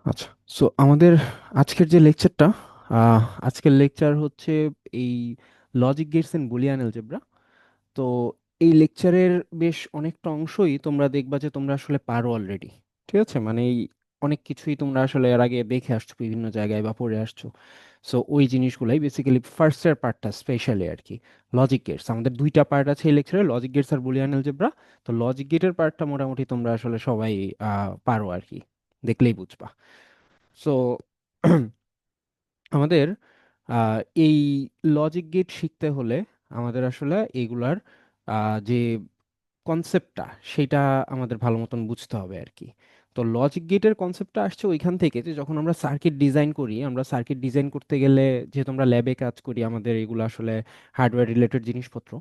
আচ্ছা, সো আমাদের আজকের যে লেকচারটা, আজকের লেকচার হচ্ছে এই logic gates and Boolean algebra. তো এই লেকচারের বেশ অনেকটা অংশই তোমরা দেখবা যে তোমরা আসলে পারো অলরেডি। ঠিক আছে, মানে এই অনেক কিছুই তোমরা আসলে এর আগে দেখে আসছো বিভিন্ন জায়গায় বা পড়ে আসছো। সো ওই জিনিসগুলাই বেসিক্যালি ফার্স্ট এর পার্টটা স্পেশালি আর কি। লজিক গেটস আমাদের দুইটা পার্ট আছে এই লেকচারে, লজিক গেটস আর বুলিয়ান অ্যালজেব্রা। তো লজিক গেটের পার্টটা মোটামুটি তোমরা আসলে সবাই পারো আর কি, দেখলেই বুঝবা। সো আমাদের এই লজিক গেট শিখতে হলে আমাদের আসলে এইগুলার যে কনসেপ্টটা সেটা আমাদের ভালো মতন বুঝতে হবে আর কি। তো লজিক গেটের কনসেপ্টটা আসছে ওইখান থেকে যে যখন আমরা সার্কিট ডিজাইন করি, আমরা সার্কিট ডিজাইন করতে গেলে যেহেতু আমরা ল্যাবে কাজ করি, আমাদের এগুলো আসলে হার্ডওয়্যার রিলেটেড জিনিসপত্র।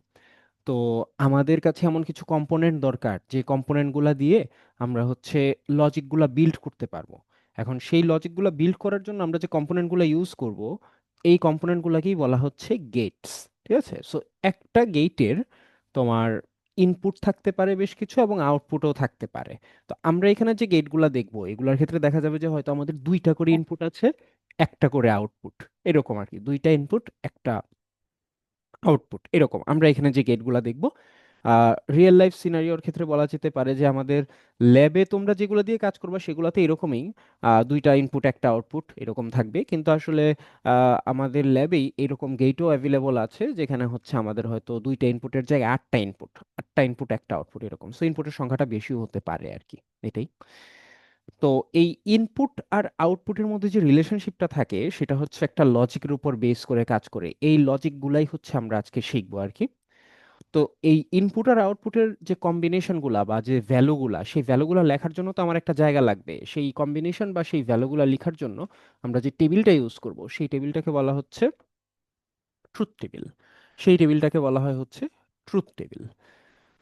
তো আমাদের কাছে এমন কিছু কম্পোনেন্ট দরকার যে কম্পোনেন্টগুলা দিয়ে আমরা হচ্ছে লজিকগুলা বিল্ড করতে পারবো। এখন সেই লজিকগুলা বিল্ড করার জন্য আমরা যে কম্পোনেন্টগুলো ইউজ করব, এই কম্পোনেন্টগুলোকেই বলা হচ্ছে গেটস। ঠিক আছে, সো একটা গেটের তোমার ইনপুট থাকতে পারে বেশ কিছু এবং আউটপুটও থাকতে পারে। তো আমরা এখানে যে গেটগুলা দেখবো এগুলোর ক্ষেত্রে দেখা যাবে যে হয়তো আমাদের দুইটা করে ইনপুট আছে, একটা করে আউটপুট, এরকম আর কি। দুইটা ইনপুট, একটা আউটপুট, এরকম আমরা এখানে যে গেটগুলা দেখব। রিয়েল লাইফ সিনারিওর ক্ষেত্রে বলা যেতে পারে যে আমাদের ল্যাবে তোমরা যেগুলো দিয়ে কাজ করবে সেগুলোতে এরকমই দুইটা ইনপুট একটা আউটপুট এরকম থাকবে, কিন্তু আসলে আমাদের ল্যাবেই এরকম গেটও অ্যাভেলেবল আছে যেখানে হচ্ছে আমাদের হয়তো দুইটা ইনপুটের জায়গায় আটটা ইনপুট একটা আউটপুট এরকম। সো ইনপুটের সংখ্যাটা বেশিও হতে পারে আর কি, এটাই। তো এই ইনপুট আর আউটপুটের মধ্যে যে রিলেশনশিপটা থাকে সেটা হচ্ছে একটা লজিকের উপর বেস করে কাজ করে। এই লজিকগুলাই হচ্ছে আমরা আজকে শিখবো আর কি। তো এই ইনপুট আর আউটপুটের যে কম্বিনেশনগুলা বা যে ভ্যালুগুলা, সেই ভ্যালুগুলা লেখার জন্য তো আমার একটা জায়গা লাগবে। সেই কম্বিনেশন বা সেই ভ্যালুগুলা লেখার জন্য আমরা যে টেবিলটা ইউজ করব সেই টেবিলটাকে বলা হচ্ছে ট্রুথ টেবিল। সেই টেবিলটাকে বলা হয় হচ্ছে ট্রুথ টেবিল।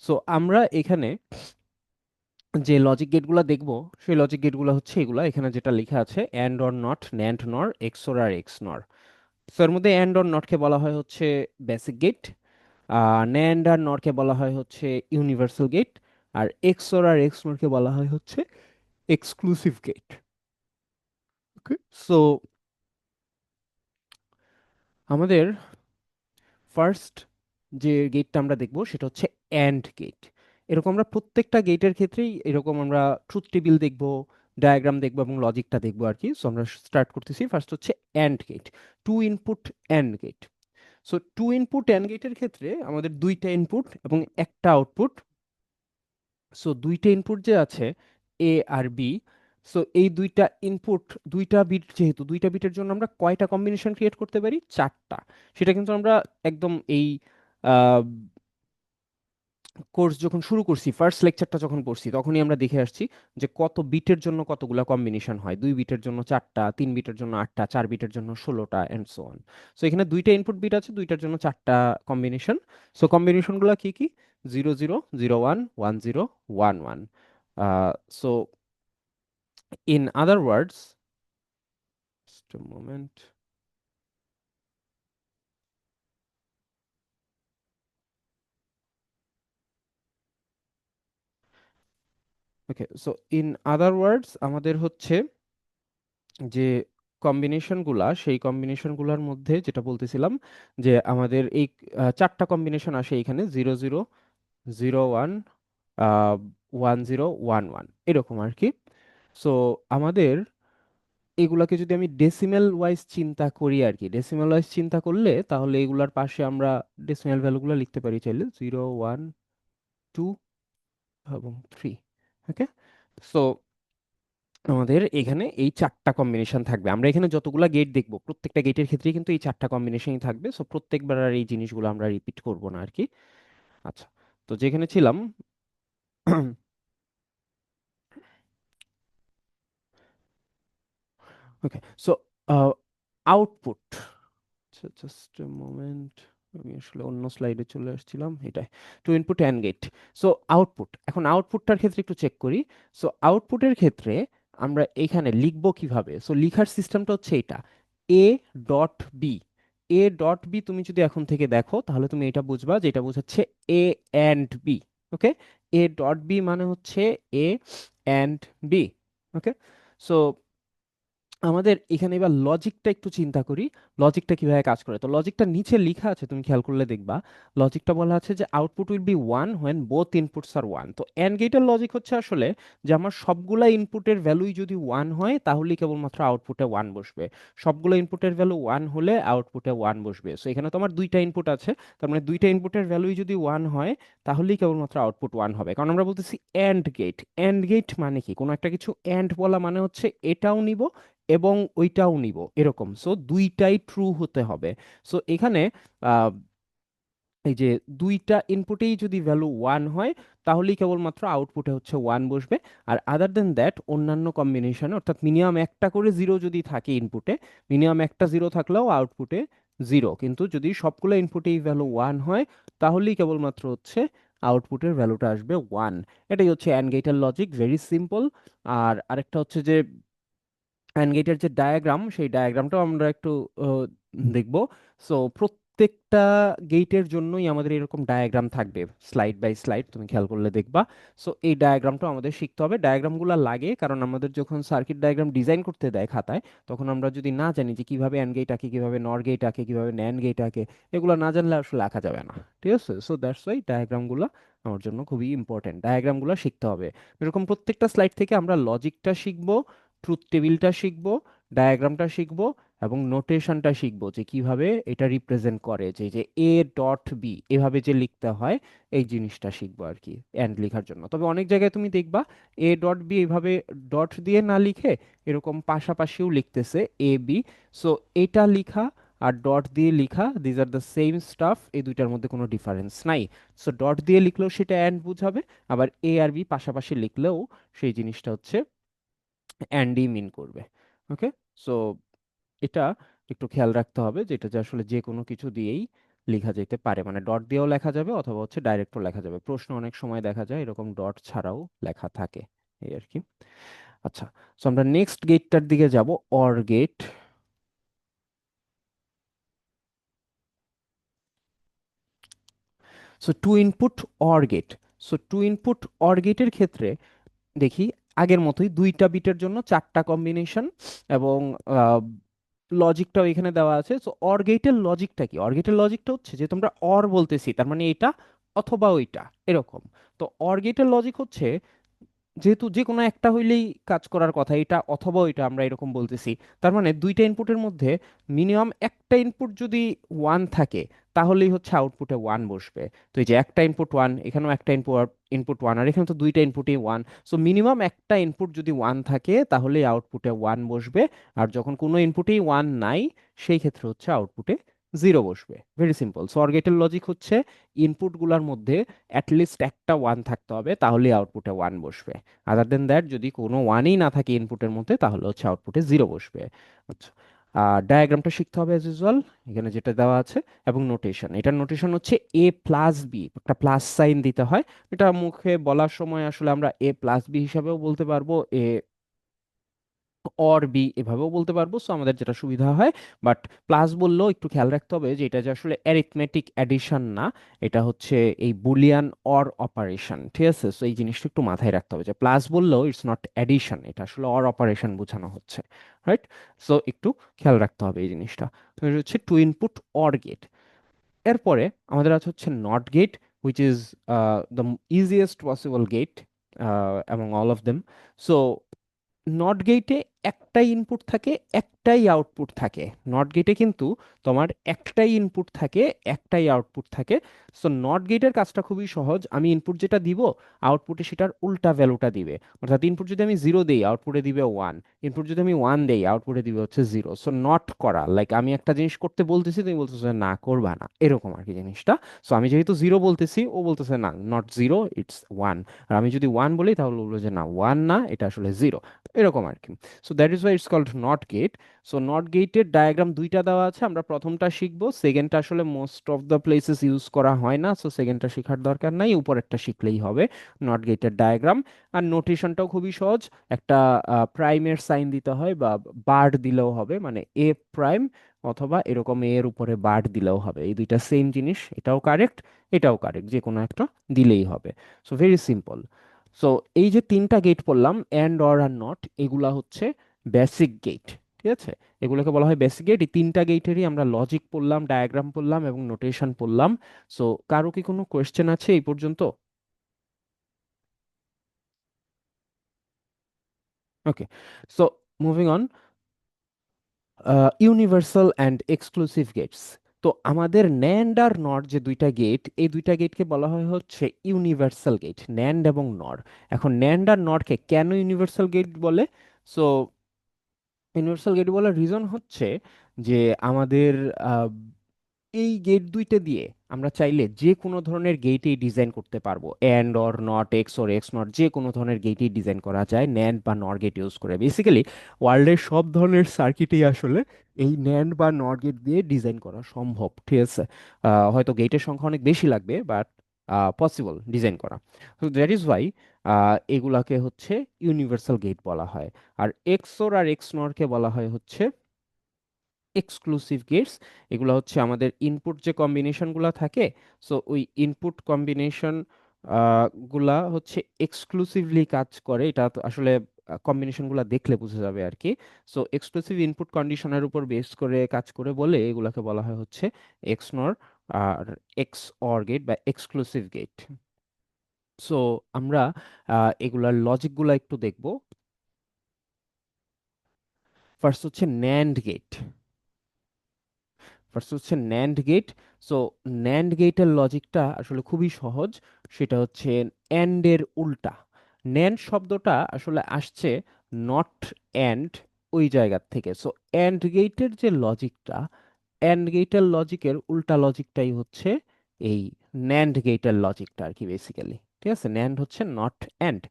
সো আমরা এখানে যে লজিক গেটগুলো দেখব সেই লজিক গেটগুলো হচ্ছে এগুলা, এখানে যেটা লেখা আছে অ্যান্ড অর নট, ন্যান্ড নর, এক্সওর আর এক্স নর। তো এর মধ্যে অ্যান্ড অর নটকে বলা হয় হচ্ছে বেসিক গেট, ন্যান্ড আর নরকে বলা হয় হচ্ছে ইউনিভার্সাল গেট, আর এক্সওর আর এক্স নরকে বলা হয় হচ্ছে এক্সক্লুসিভ গেট। ওকে, সো আমাদের ফার্স্ট যে গেটটা আমরা দেখব সেটা হচ্ছে অ্যান্ড গেট। এরকম আমরা প্রত্যেকটা গেটের ক্ষেত্রেই এরকম আমরা ট্রুথ টেবিল দেখব, ডায়াগ্রাম দেখব এবং লজিকটা দেখবো আর কি। সো আমরা স্টার্ট করতেছি, ফার্স্ট হচ্ছে and gate, two input and gate. So two input and গেটের ক্ষেত্রে আমাদের দুইটা ইনপুট এবং একটা আউটপুট। সো দুইটা ইনপুট যে আছে এ আর বি, সো এই দুইটা ইনপুট, দুইটা বিট, যেহেতু দুইটা বিটের জন্য আমরা কয়টা কম্বিনেশন ক্রিয়েট করতে পারি, চারটা। সেটা কিন্তু আমরা একদম এই কোর্স যখন শুরু করছি, ফার্স্ট লেকচারটা যখন পড়ছি তখনই আমরা দেখে আসছি যে কত বিটের জন্য কতগুলা কম্বিনেশন হয়। 2 বিটের জন্য 4টা, 3 বিটের জন্য 8টা, 4 বিটের জন্য 16টা এন্ড সো অন। সো এখানে দুইটা ইনপুট বিট আছে, দুইটার জন্য 4টা কম্বিনেশন। সো কম্বিনেশনগুলো কি কি? 00, 01, 10, 11। So in other words, just a moment. Okay, so in other words আমাদের হচ্ছে যে কম্বিনেশনগুলা, সেই কম্বিনেশনগুলোর মধ্যে যেটা বলতেছিলাম যে আমাদের এই চারটা কম্বিনেশন আসে এখানে: 00, 01, 10, 11, এরকম আর কি। সো আমাদের এগুলাকে যদি আমি ডেসিমেল ওয়াইজ চিন্তা করি আর কি, ডেসিমেল ওয়াইজ চিন্তা করলে তাহলে এগুলার পাশে আমরা ডেসিমেল ভ্যালুগুলো লিখতে পারি চাইলে 0, 1, 2 এবং 3। ওকে, সো আমাদের এখানে এই চারটা কম্বিনেশন থাকবে। আমরা এখানে যতগুলা গেট দেখবো প্রত্যেকটা গেটের ক্ষেত্রেই কিন্তু এই চারটা কম্বিনেশনই থাকবে। সো প্রত্যেকবার আর এই জিনিসগুলো আমরা রিপিট করব না আর কি। আচ্ছা, তো যেখানে ছিলাম okay, so output, just a moment, আমি আসলে অন্য স্লাইডে চলে আসছিলাম, এটাই। Two input and gate. So output, এখন আউটপুটটার ক্ষেত্রে একটু চেক করি। সো আউটপুটের ক্ষেত্রে আমরা এখানে লিখবো কিভাবে? সো লিখার সিস্টেমটা হচ্ছে এটা: A dot B. A dot B তুমি যদি এখন থেকে দেখো তাহলে তুমি এটা বুঝবা যে এটা বোঝাচ্ছে A and B. Okay, A dot B মানে হচ্ছে A and B. Okay, so আমাদের এখানে এবার লজিকটা একটু চিন্তা করি, লজিকটা কিভাবে কাজ করে। তো লজিকটা নিচে লেখা আছে, তুমি খেয়াল করলে দেখবা লজিকটা বলা আছে যে output will be one when both inputs are one. তো এন্ড গেটের লজিক হচ্ছে আসলে যে আমার সবগুলা ইনপুটের ভ্যালুই যদি ওয়ান হয় তাহলে কেবলমাত্র আউটপুটে ওয়ান বসবে, সবগুলো ইনপুটের ভ্যালু ওয়ান হলে আউটপুটে ওয়ান বসবে। সো এখানে তোমার দুইটা ইনপুট আছে, তার মানে দুইটা ইনপুটের ভ্যালুই যদি ওয়ান হয় তাহলেই কেবলমাত্র আউটপুট ওয়ান হবে। কারণ আমরা বলতেছি এন্ড গেট, এন্ড গেট মানে কি, কোনো একটা কিছু এন্ড বলা মানে হচ্ছে এটাও নিব এবং ওইটাও নিব এরকম, সো দুইটাই ট্রু হতে হবে। সো এখানে আহ, এই যে দুইটা ইনপুটেই যদি ভ্যালু ওয়ান হয় তাহলেই কেবলমাত্র আউটপুটে হচ্ছে ওয়ান বসবে। আর আদার দেন দ্যাট অন্যান্য কম্বিনেশন, অর্থাৎ মিনিমাম একটা করে জিরো যদি থাকে ইনপুটে, মিনিমাম একটা জিরো থাকলেও আউটপুটে জিরো, কিন্তু যদি সবগুলো ইনপুটেই ভ্যালু ওয়ান হয় তাহলেই কেবলমাত্র হচ্ছে আউটপুটের ভ্যালুটা আসবে ওয়ান। এটাই হচ্ছে অ্যান্ড গেটের লজিক, ভেরি সিম্পল। আর আরেকটা হচ্ছে যে অ্যান্ড গেটের যে ডায়াগ্রাম, সেই ডায়াগ্রামটাও আমরা একটু দেখব। সো প্রত্যেকটা গেটের জন্যই আমাদের এরকম ডায়াগ্রাম থাকবে, স্লাইড বাই স্লাইড, তুমি খেয়াল করলে দেখবা। সো এই ডায়াগ্রামটাও আমাদের শিখতে হবে। ডায়াগ্রামগুলো লাগে কারণ আমাদের যখন সার্কিট ডায়াগ্রাম ডিজাইন করতে দেয় খাতায়, তখন আমরা যদি না জানি যে কিভাবে অ্যান্ড গেট আঁকে, কিভাবে নর গেট আঁকে, কিভাবে ন্যান্ড গেট আঁকে, এগুলো না জানলে আসলে আঁকা যাবে না। ঠিক আছে, সো দ্যাটস ওয়াই ডায়াগ্রামগুলো আমার জন্য খুবই ইম্পর্টেন্ট, ডায়াগ্রামগুলো শিখতে হবে। এরকম প্রত্যেকটা স্লাইড থেকে আমরা লজিকটা শিখবো, ট্রুথ টেবিলটা শিখবো, ডায়াগ্রামটা শিখবো, এবং নোটেশনটা শিখবো যে কিভাবে এটা রিপ্রেজেন্ট করে, যে যে এ ডট বি এভাবে যে লিখতে হয়, এই জিনিসটা শিখবো আর কি এন্ড লেখার জন্য। তবে অনেক জায়গায় তুমি দেখবা এ ডট বি এভাবে ডট দিয়ে না লিখে এরকম পাশাপাশিও লিখতেছে এ বি। সো এটা লিখা আর ডট দিয়ে লিখা, these are the same staff, এই দুইটার মধ্যে কোনো ডিফারেন্স নাই। সো ডট দিয়ে লিখলেও সেটা অ্যান্ড বুঝাবে, আবার এ আর বি পাশাপাশি লিখলেও সেই জিনিসটা হচ্ছে অ্যান্ডি মিন করবে। ওকে, সো এটা একটু খেয়াল রাখতে হবে যে এটা যে আসলে যে কোনো কিছু দিয়েই লেখা যেতে পারে, মানে ডট দিয়েও লেখা যাবে অথবা হচ্ছে ডাইরেক্টও লেখা যাবে। প্রশ্ন অনেক সময় দেখা যায় এরকম ডট ছাড়াও লেখা থাকে, এই আর কি। আচ্ছা, সো আমরা নেক্সট গেটটার দিকে যাব, or gate. So two input or gate. So two input or গেটের ক্ষেত্রে দেখি আগের মতোই দুইটা বিটের জন্য চারটা কম্বিনেশন, এবং লজিকটাও এখানে দেওয়া আছে। সো অর গেটের লজিকটা কি, অর গেটের লজিকটা হচ্ছে যে তোমরা অর বলতেছি তার মানে এটা অথবা ওইটা এরকম। তো অর গেটের লজিক হচ্ছে যেহেতু যে কোনো একটা হইলেই কাজ করার কথা, এটা অথবা ওইটা আমরা এরকম বলতেছি, তার মানে দুইটা ইনপুটের মধ্যে মিনিমাম একটা ইনপুট যদি ওয়ান থাকে তাহলেই হচ্ছে আউটপুটে ওয়ান বসবে। তো এই যে একটা ইনপুট ওয়ান, এখানেও একটা ইনপুট ইনপুট ওয়ান, আর এখানে তো দুইটা ইনপুটই ওয়ান। সো মিনিমাম একটা ইনপুট যদি ওয়ান থাকে তাহলেই আউটপুটে ওয়ান বসবে, আর যখন কোনো ইনপুটেই ওয়ান নাই সেই ক্ষেত্রে হচ্ছে আউটপুটে জিরো বসবে। Very simple. সো অর গেটের লজিক হচ্ছে ইনপুটগুলোর মধ্যে অ্যাটলিস্ট একটা ওয়ান থাকতে হবে তাহলেই আউটপুটে ওয়ান বসবে। আদার দেন দ্যাট যদি কোনো ওয়ানই না থাকে ইনপুটের মধ্যে তাহলে হচ্ছে আউটপুটে জিরো বসবে। আচ্ছা, ডায়াগ্রামটা শিখতে হবে অ্যাজ ইউজুয়াল, এখানে যেটা দেওয়া আছে। এবং নোটেশন, এটার নোটেশন হচ্ছে এ প্লাস বি, একটা প্লাস সাইন দিতে হয়। এটা মুখে বলার সময় আসলে আমরা এ প্লাস বি হিসাবেও বলতে পারবো, এ অর বি এভাবেও বলতে পারবো, সো আমাদের যেটা সুবিধা হয়। বাট প্লাস বললেও একটু খেয়াল রাখতে হবে যে এটা যে আসলে অ্যারিথমেটিক অ্যাডিশন না, এটা হচ্ছে এই বুলিয়ান অর অপারেশন। ঠিক আছে, সো এই জিনিসটা একটু মাথায় রাখতে হবে যে প্লাস বললেও ইটস নট অ্যাডিশন, এটা আসলে অর অপারেশন বোঝানো হচ্ছে। রাইট, সো একটু খেয়াল রাখতে হবে এই জিনিসটা। তো এটা হচ্ছে টু ইনপুট অর গেট। এরপরে আমাদের আছে হচ্ছে not gate, which is the easiest possible gate among all of them. So not গেটে একটাই ইনপুট থাকে, একটাই আউটপুট থাকে। নট গেটে কিন্তু তোমার একটাই ইনপুট থাকে, একটাই আউটপুট থাকে। সো নট গেটের কাজটা খুবই সহজ, আমি ইনপুট যেটা দিব আউটপুটে সেটার উল্টা ভ্যালুটা দিবে। অর্থাৎ ইনপুট যদি আমি জিরো দিই আউটপুটে দিবে ওয়ান, ইনপুট যদি আমি ওয়ান দেই আউটপুটে দিবে হচ্ছে জিরো। সো নট করা, লাইক আমি একটা জিনিস করতে বলতেছি তুমি বলতেছো না করবা না, এরকম আর কি জিনিসটা। সো আমি যেহেতু জিরো বলতেছি ও বলতেছে না নট জিরো ইটস ওয়ান, আর আমি যদি ওয়ান বলি তাহলে বলবো যে না ওয়ান না, এটা আসলে জিরো, এরকম আর কি। So that is why it's called not gate. So not গেটের ডায়াগ্রাম দুইটা দেওয়া আছে, আমরা প্রথমটা শিখবো, সেকেন্ডটা আসলে most of the places use করা হয় না, সো সেকেন্ডটা শেখার দরকার নাই, উপরেরটা শিখলেই হবে। নট গেটের ডায়াগ্রাম আর নোটেশনটাও খুবই সহজ, একটা প্রাইমের সাইন দিতে হয় বা বার দিলেও হবে, মানে এ প্রাইম অথবা এরকম এর উপরে বার দিলেও হবে, এই দুইটা সেম জিনিস, এটাও কারেক্ট এটাও কারেক্ট, যে কোনো একটা দিলেই হবে। So very simple. সো এই যে তিনটা গেট পড়লাম, অ্যান্ড অর আর নট, এগুলা হচ্ছে বেসিক গেট। ঠিক আছে, এগুলোকে বলা হয় বেসিক গেট। এই তিনটা গেটেরই আমরা লজিক পড়লাম, ডায়াগ্রাম পড়লাম এবং নোটেশন পড়লাম। সো কারো কি কোনো কোয়েশ্চেন আছে এই পর্যন্ত? Okay, so moving on, universal and exclusive gates. তো আমাদের ন্যান্ড আর নর যে দুইটা গেট, এই দুইটা গেটকে বলা হয় হচ্ছে ইউনিভার্সাল গেট, ন্যান্ড এবং নর। এখন ন্যান্ড আর নরকে কেন ইউনিভার্সাল গেট বলে? সো ইউনিভার্সাল গেট বলার রিজন হচ্ছে যে আমাদের এই গেট দুইটা দিয়ে আমরা চাইলে যে কোনো ধরনের গেটই ডিজাইন করতে পারবো। And or not, x or x not, যে কোনো ধরনের গেটই ডিজাইন করা যায় ন্যান্ড বা নর গেট ইউজ করে। বেসিক্যালি ওয়ার্ল্ডের সব ধরনের সার্কিটই আসলে এই ন্যান্ড বা নর গেট দিয়ে ডিজাইন করা সম্ভব, ঠিক আছে। হয়তো গেটের সংখ্যা অনেক বেশি লাগবে, বাট পসিবল ডিজাইন করা। তো দ্যাট ইজ ওয়াই এগুলাকে হচ্ছে ইউনিভার্সাল গেট বলা হয়। আর এক্সওর আর এক্স নরকে বলা হয় হচ্ছে এক্সক্লুসিভ গেটস। এগুলো হচ্ছে আমাদের ইনপুট যে কম্বিনেশনগুলো থাকে, সো ওই ইনপুট কম্বিনেশন গুলা হচ্ছে এক্সক্লুসিভলি কাজ করে। এটা তো আসলে কম্বিনেশনগুলো দেখলে বোঝা যাবে আর কি। সো এক্সক্লুসিভ ইনপুট কন্ডিশনের উপর বেস করে কাজ করে বলে এগুলাকে বলা হয় হচ্ছে এক্স নর আর এক্স অর গেট বা এক্সক্লুসিভ গেট। সো আমরা এগুলার লজিকগুলো একটু দেখব। ফার্স্ট হচ্ছে ন্যান্ড গেট। ফার্স্ট হচ্ছে ন্যান্ড গেট। সো ন্যান্ড গেটের লজিকটা আসলে খুবই সহজ। সেটা হচ্ছে অ্যান্ড এর উল্টা। ন্যান্ড শব্দটা আসলে আসছে নট অ্যান্ড, ওই জায়গার থেকে। সো অ্যান্ড গেটের যে লজিকটা, অ্যান্ড গেটের লজিকের উল্টা লজিকটাই হচ্ছে এই ন্যান্ড গেটের লজিকটা আর কি বেসিক্যালি। ঠিক আছে, ন্যান্ড হচ্ছে নট অ্যান্ড।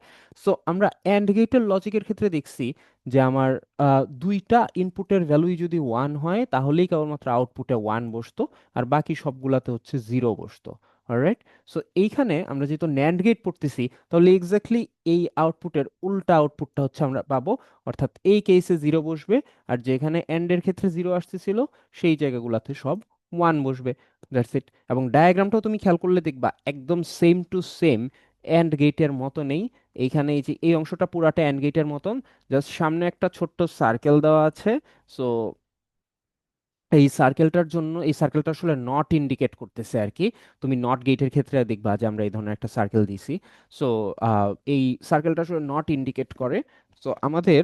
সো আমরা অ্যান্ড গেটের লজিকের ক্ষেত্রে দেখছি যে আমার দুইটা ইনপুটের ভ্যালুই যদি ওয়ান হয় তাহলেই কেবলমাত্র আউটপুটে ওয়ান বসতো, আর বাকি সবগুলাতে হচ্ছে জিরো বসতো। অলরাইট, সো এইখানে আমরা যেহেতু ন্যান্ড গেট পড়তেছি, তাহলে এক্স্যাক্টলি এই আউটপুটের উল্টা আউটপুটটা হচ্ছে আমরা পাবো। অর্থাৎ এই কেসে জিরো বসবে, আর যেখানে এন্ড এর ক্ষেত্রে জিরো আসতেছিল সেই জায়গাগুলোতে সব ওয়ান বসবে। That's it. এবং ডায়াগ্রামটাও তুমি খেয়াল করলে দেখবা একদম সেম টু সেম অ্যান্ড গেটের মতো নেই। এইখানে এই যে এই অংশটা পুরাটা অ্যান্ড গেটের মতন, জাস্ট সামনে একটা ছোট্ট সার্কেল দেওয়া আছে। সো এই সার্কেলটার জন্য, এই সার্কেলটা আসলে নট ইন্ডিকেট করতেছে আর কি। তুমি নট গেটের ক্ষেত্রে দেখবা যে আমরা এই ধরনের একটা সার্কেল দিছি। সো এই সার্কেলটা আসলে নট ইন্ডিকেট করে। সো আমাদের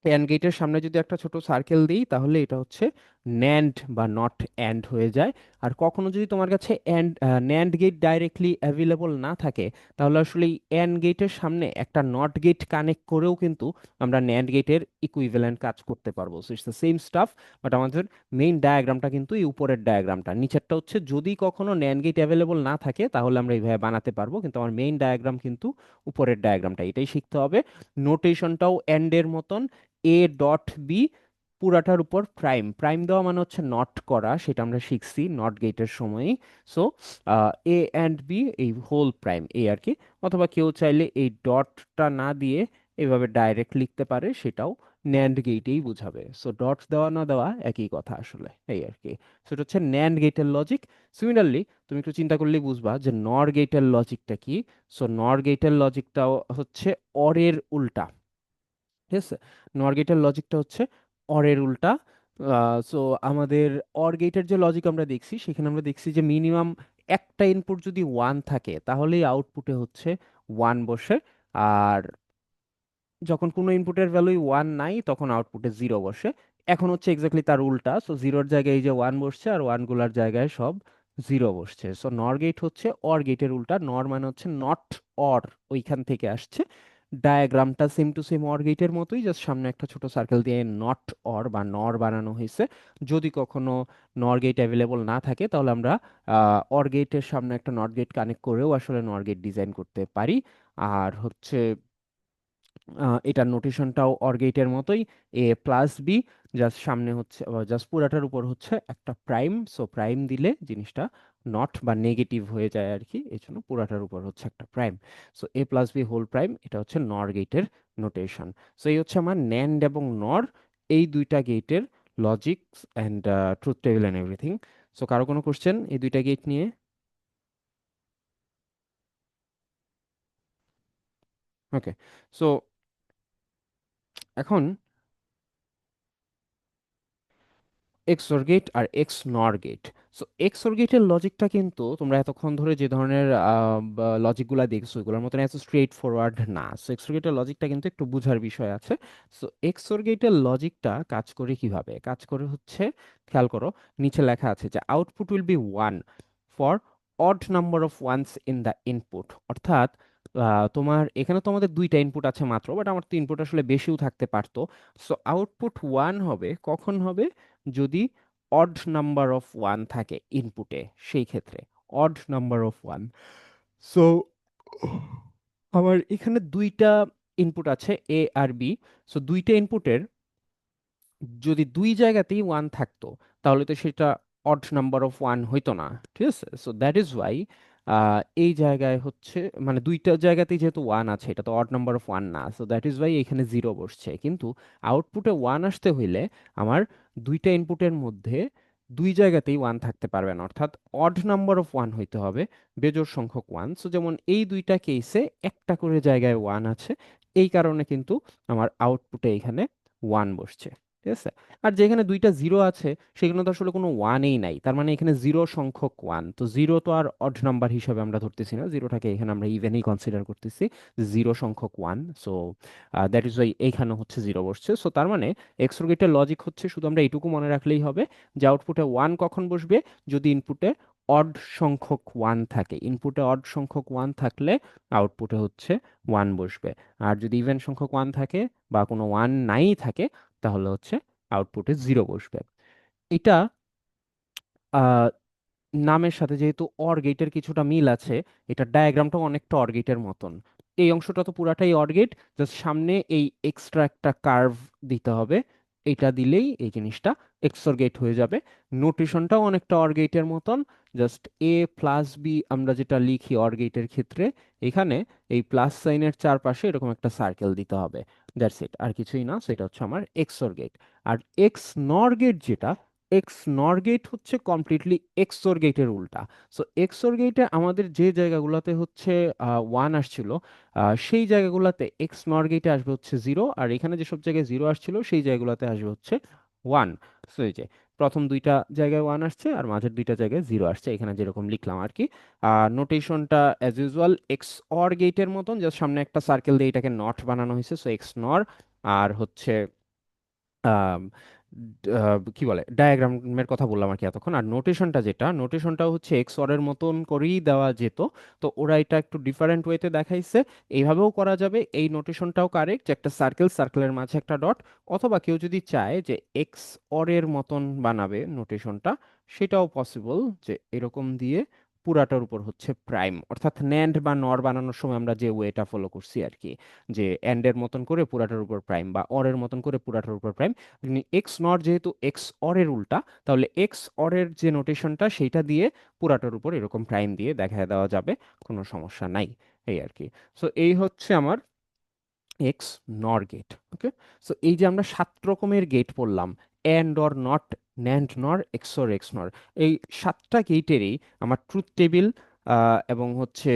অ্যান্ড গেটের সামনে যদি একটা ছোট সার্কেল দিই তাহলে এটা হচ্ছে ন্যান্ড বা নট অ্যান্ড হয়ে যায়। আর কখনো যদি তোমার কাছে and nand gate directly available না থাকে, তাহলে আসলে এই অ্যান্ড গেটের সামনে একটা নট গেট কানেক্ট করেও কিন্তু আমরা ন্যান্ড গেটের ইকুইভ্যালেন্ট কাজ করতে পারবো। So it's the same staff, but আমাদের মেইন ডায়াগ্রামটা কিন্তু এই উপরের ডায়াগ্রামটা, নিচেরটা হচ্ছে যদি কখনো ন্যান্ড গেট অ্যাভেলেবল না থাকে তাহলে আমরা এইভাবে বানাতে পারবো, কিন্তু আমার মেইন ডায়াগ্রাম কিন্তু উপরের ডায়াগ্রামটা। এটাই শিখতে হবে। নোটেশনটাও অ্যান্ড এর মতন, এ ডট বি, পুরাটার উপর প্রাইম। প্রাইম দেওয়া মানে হচ্ছে নট করা, সেটা আমরা শিখছি নট গেটের সময়ই। সো এ অ্যান্ড বি, এই হোল প্রাইম এই আর কি। অথবা কেউ চাইলে এই ডটটা না দিয়ে এভাবে ডাইরেক্ট লিখতে পারে, সেটাও ন্যান্ড গেটেই বুঝাবে। সো ডট দেওয়া না দেওয়া একই কথা আসলে, এই আর কি। সো এটা হচ্ছে ন্যান্ড গেটের লজিক। সিমিলারলি তুমি একটু চিন্তা করলেই বুঝবা যে নর গেটের লজিকটা কি। সো নর গেটের লজিকটাও হচ্ছে অরের উল্টা। ঠিক আছে, নর গেটের লজিকটা হচ্ছে অরের উল্টা। সো আমাদের অর গেটের যে লজিক আমরা দেখছি সেখানে আমরা দেখছি যে মিনিমাম একটা ইনপুট যদি ওয়ান থাকে তাহলেই আউটপুটে হচ্ছে ওয়ান বসে। আর যখন কোনো ইনপুটের ভ্যালুই ওয়ান নাই তখন আউটপুটে জিরো বসে। এখন হচ্ছে এক্স্যাক্টলি তার উল্টা। সো জিরোর জায়গায় এই যে ওয়ান বসছে, আর ওয়ান গুলার জায়গায় সব জিরো বসছে। সো নর গেট হচ্ছে অর গেটের উল্টা। নর মানে হচ্ছে নট অর, ওইখান থেকে আসছে। ডায়াগ্রামটা সেম টু সেম অর গেটের মতোই, জাস্ট সামনে একটা ছোট সার্কেল দিয়ে নট অর বা নর বানানো হয়েছে। যদি কখনো নর গেট অ্যাভেলেবল না থাকে তাহলে আমরা অর গেটের সামনে একটা নট গেট কানেক্ট করেও আসলে নর গেট ডিজাইন করতে পারি। আর হচ্ছে এটার নোটেশনটাও অর গেটের মতোই, এ প্লাস বি, জাস্ট সামনে হচ্ছে, জাস্ট পুরাটার উপর হচ্ছে একটা প্রাইম। সো প্রাইম দিলে জিনিসটা নট বা নেগেটিভ হয়ে যায় আর কি, এই জন্য পুরাটার উপর হচ্ছে একটা প্রাইম। সো এ প্লাস বি হোল প্রাইম, এটা হচ্ছে নর গেটের নোটেশন। সো এই হচ্ছে আমার ন্যান্ড এবং নর, এই দুইটা গেটের logics and truth table and everything. So কারো কোনো কোশ্চেন এই দুইটা গেট নিয়ে? ওকে, সো এখন এক্সঅর গেট আর এক্স নর গেট। সো এক্সঅর গেটের লজিকটা কিন্তু তোমরা এতক্ষণ ধরে যে ধরনের লজিকগুলো দেখছো এগুলোর মতন এত স্ট্রেট ফরওয়ার্ড না। সো এক্সঅর গেটের লজিকটা কিন্তু একটু বোঝার বিষয় আছে। সো এক্সঅর গেটের লজিকটা কাজ করে কিভাবে কাজ করে হচ্ছে, খেয়াল করো, নিচে লেখা আছে যে output will be one for odd number of wands in the input. অর্থাৎ তোমার এখানে তো আমাদের দুইটা ইনপুট আছে মাত্র, বাট আমার তো ইনপুট আসলে বেশিও থাকতে পারতো। সো আউটপুট ওয়ান হবে কখন হবে, যদি অড নাম্বার অফ ওয়ান থাকে ইনপুটে, সেই ক্ষেত্রে odd number of one. So আমার এখানে দুইটা ইনপুট আছে, এ আর বি। সো দুইটা ইনপুটের যদি দুই জায়গাতেই ওয়ান থাকতো তাহলে তো সেটা অড নাম্বার অফ ওয়ান হইতো না। ঠিক আছে, সো দ্যাট ইজ ওয়াই এই জায়গায় হচ্ছে, মানে দুইটা জায়গাতেই যেহেতু ওয়ান আছে এটা তো অড নাম্বার অফ ওয়ান না, সো দ্যাট ইজ ওয়াই এখানে জিরো বসছে। কিন্তু আউটপুটে ওয়ান আসতে হইলে আমার দুইটা ইনপুটের মধ্যে দুই জায়গাতেই ওয়ান থাকতে পারবে না, অর্থাৎ অড নাম্বার অফ ওয়ান হইতে হবে, বেজোড় সংখ্যক ওয়ান। সো যেমন এই দুইটা কেসে একটা করে জায়গায় ওয়ান আছে, এই কারণে কিন্তু আমার আউটপুটে এখানে ওয়ান বসছে। ঠিক আছে, আর যেখানে দুইটা জিরো আছে সেখানে তো আসলে কোনো ওয়ানই নাই, তার মানে এখানে জিরো সংখ্যক ওয়ান, তো জিরো তো আর অড নাম্বার হিসাবে আমরা ধরতেছি না, জিরোটাকে এখানে আমরা ইভেনই কনসিডার করতেছি, জিরো সংখ্যক one. So that is Y এইখানে হচ্ছে জিরো বসছে। সো তার মানে এক্সোর গেটের লজিক হচ্ছে, শুধু আমরা এইটুকু মনে রাখলেই হবে যে আউটপুটে ওয়ান কখন বসবে, যদি ইনপুটে অড সংখ্যক ওয়ান থাকে। ইনপুটে অড সংখ্যক ওয়ান থাকলে আউটপুটে হচ্ছে ওয়ান বসবে, আর যদি ইভেন সংখ্যক ওয়ান থাকে বা কোনো ওয়ান নাই থাকে তাহলে হচ্ছে আউটপুটে জিরো বসবে। এটা আহ, নামের সাথে যেহেতু অর গেটের কিছুটা মিল আছে, এটা ডায়াগ্রামটাও অনেকটা অর গেটের মতন। এই অংশটা তো পুরাটাই অর গেট, জাস্ট সামনে এই এক্সট্রা একটা কার্ভ দিতে হবে, এটা দিলেই এই জিনিসটা এক্সর গেট হয়ে যাবে। নোটেশনটাও অনেকটা অর গেটের মতন, জাস্ট এ প্লাস বি আমরা যেটা লিখি অর গেটের ক্ষেত্রে, এখানে এই প্লাস সাইনের চারপাশে এরকম একটা সার্কেল দিতে হবে। দ্যাটস ইট, আর কিছুই না। সেটা হচ্ছে আমার এক্সর গেট। আর এক্স নর গেট যেটা, এক্স নর গেট হচ্ছে কমপ্লিটলি এক্সোর গেটের উল্টা। সো এক্সোর গেটে আমাদের যে জায়গাগুলোতে হচ্ছে ওয়ান আসছিল, সেই জায়গাগুলোতে এক্স নর গেটে আসবে হচ্ছে জিরো, আর এখানে যেসব জায়গায় জিরো আসছিল সেই জায়গাগুলোতে আসবে হচ্ছে ওয়ান। সো এই যে প্রথম দুইটা জায়গায় ওয়ান আসছে আর মাঝের দুইটা জায়গায় জিরো আসছে, এখানে যেরকম লিখলাম আর কি। নোটেশনটা অ্যাজ ইউজুয়াল এক্স অর গেটের মতন, জাস্ট সামনে একটা সার্কেল দিয়ে এটাকে নট বানানো হয়েছে, সো এক্স নর। আর হচ্ছে আম, কি বলে, ডায়াগ্রামের কথা বললাম আর কি এতক্ষণ। আর নোটেশনটা যেটা, নোটেশনটা হচ্ছে এক্স অর এর মতন করেই দেওয়া যেত, তো ওরা এটা একটু ডিফারেন্ট ওয়েতে দেখাইছে। এইভাবেও করা যাবে, এই নোটেশনটাও কারেক্ট, যে একটা সার্কেল, সার্কেলের মাঝে একটা ডট। অথবা কেউ যদি চায় যে এক্স অর এর মতন বানাবে নোটেশনটা, সেটাও পসিবল, যে এরকম দিয়ে পুরাটার উপর হচ্ছে প্রাইম, অর্থাৎ ন্যান্ড বা নর বানানোর সময় আমরা যে ওয়েটা ফলো করছি আর কি, যে এন্ড এর মতন করে পুরাটার উপর প্রাইম বা অর এর মতন করে পুরাটার উপর প্রাইম। এক্স নট যেহেতু এক্স অর এর উল্টা, তাহলে এক্স অর এর যে নোটেশনটা সেইটা দিয়ে পুরাটার উপর এরকম প্রাইম দিয়ে দেখা দেওয়া যাবে, কোনো সমস্যা নাই, এই আর কি। সো এই হচ্ছে আমার এক্স নর গেট। ওকে, সো এই যে আমরা সাত রকমের গেট পড়লাম, অ্যান্ড অর নট, ন্যান্ড নর, এক্সর, এক্স নর, এই সাতটা গেটেরই আমার ট্রুথ টেবিল এবং হচ্ছে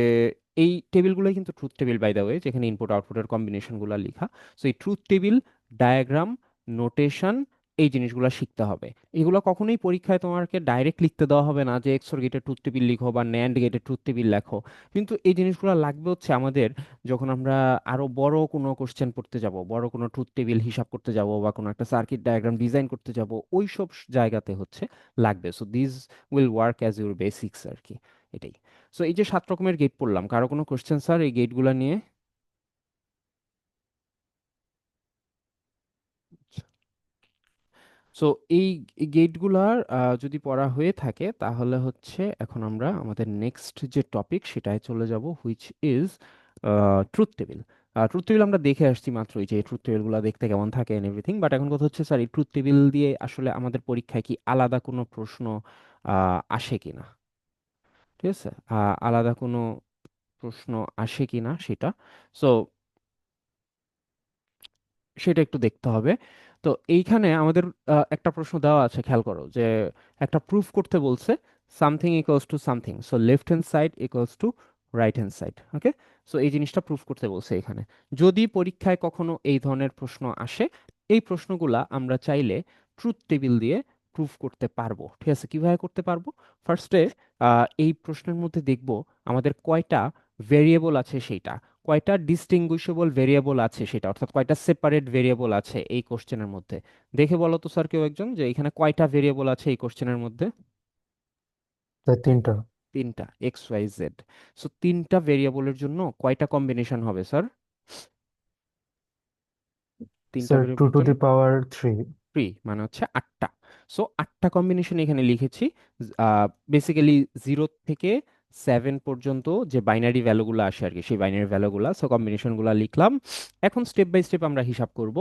এই টেবিলগুলো কিন্তু truth table by the way, যেখানে ইনপুট আউটপুটের কম্বিনেশনগুলো লেখা। সো এই ট্রুথ টেবিল, ডায়াগ্রাম, নোটেশন, এই জিনিসগুলো শিখতে হবে। এগুলো কখনোই পরীক্ষায় তোমাকে ডাইরেক্ট লিখতে দেওয়া হবে না যে এক্সর গেটের ট্রুথ টেবিল লিখো বা ন্যান্ড গেটের ট্রুথ টেবিল লেখো, কিন্তু এই জিনিসগুলো লাগবে হচ্ছে আমাদের যখন আমরা আরো বড় কোনো কোশ্চেন পড়তে যাব, বড় কোনো ট্রুথ টেবিল হিসাব করতে যাব বা কোনো একটা সার্কিট ডায়াগ্রাম ডিজাইন করতে যাব, ওই সব জায়গাতে হচ্ছে লাগবে। So this will work as your basics আর কি, এটাই। সো এই যে সাত রকমের গেট পড়লাম, কারো কোনো কোশ্চেন স্যার এই গেটগুলো নিয়ে? সো এই গেটগুলার যদি পড়া হয়ে থাকে তাহলে হচ্ছে এখন আমরা আমাদের নেক্সট যে টপিক সেটায় চলে যাব, which is truth table. Truth table আমরা দেখে আসছি মাত্রই যে ট্রুথ টেবিলগুলো দেখতে কেমন থাকে এন্ড এভরিথিং, বাট এখন কথা হচ্ছে স্যার এই ট্রুথ টেবিল দিয়ে আসলে আমাদের পরীক্ষায় কি আলাদা কোনো প্রশ্ন আসে কিনা। ঠিক আছে, আলাদা কোনো প্রশ্ন আসে কিনা সেটা, সো সেটা একটু দেখতে হবে। তো এইখানে আমাদের একটা প্রশ্ন দেওয়া আছে, খেয়াল করো, যে একটা প্রুফ করতে বলছে something equals to something, so left hand side equals to right hand side. Okay, so এই জিনিসটা প্রুফ করতে বলছে এখানে। যদি পরীক্ষায় কখনো এই ধরনের প্রশ্ন আসে, এই প্রশ্নগুলা আমরা চাইলে ট্রুথ টেবিল দিয়ে প্রুফ করতে পারবো। ঠিক আছে, কিভাবে করতে পারবো? ফার্স্টে এই প্রশ্নের মধ্যে দেখব আমাদের কয়টা ভেরিয়েবল আছে সেইটা, কয়টা ডিস্টিংগুইশেবল ভেরিয়েবল আছে সেটা, অর্থাৎ কয়টা সেপারেট ভেরিয়েবল আছে এই কোশ্চেনের মধ্যে। দেখে বলো তো স্যার কেউ একজন যে এখানে কয়টা ভেরিয়েবল আছে এই কোশ্চেনের মধ্যে। তাই তিনটা। তিনটা, এক্স ওয়াই জেড। সো তিনটা ভেরিয়েবলের জন্য কয়টা কম্বিনেশন হবে স্যার? তিনটা স্যার টু ভেরিয়েবলের টু জন্য দি পাওয়ার থ্রি। থ্রি, মানে হচ্ছে আটটা। সো আটটা কম্বিনেশন এখানে লিখেছি। বেসিক্যালি 0 থেকে 7 পর্যন্ত যে বাইনারি ভ্যালুগুলো আসে আর কি, সেই বাইনারি ভ্যালুগুলো, সো কম্বিনেশনগুলো লিখলাম। এখন স্টেপ বাই স্টেপ আমরা হিসাব করব।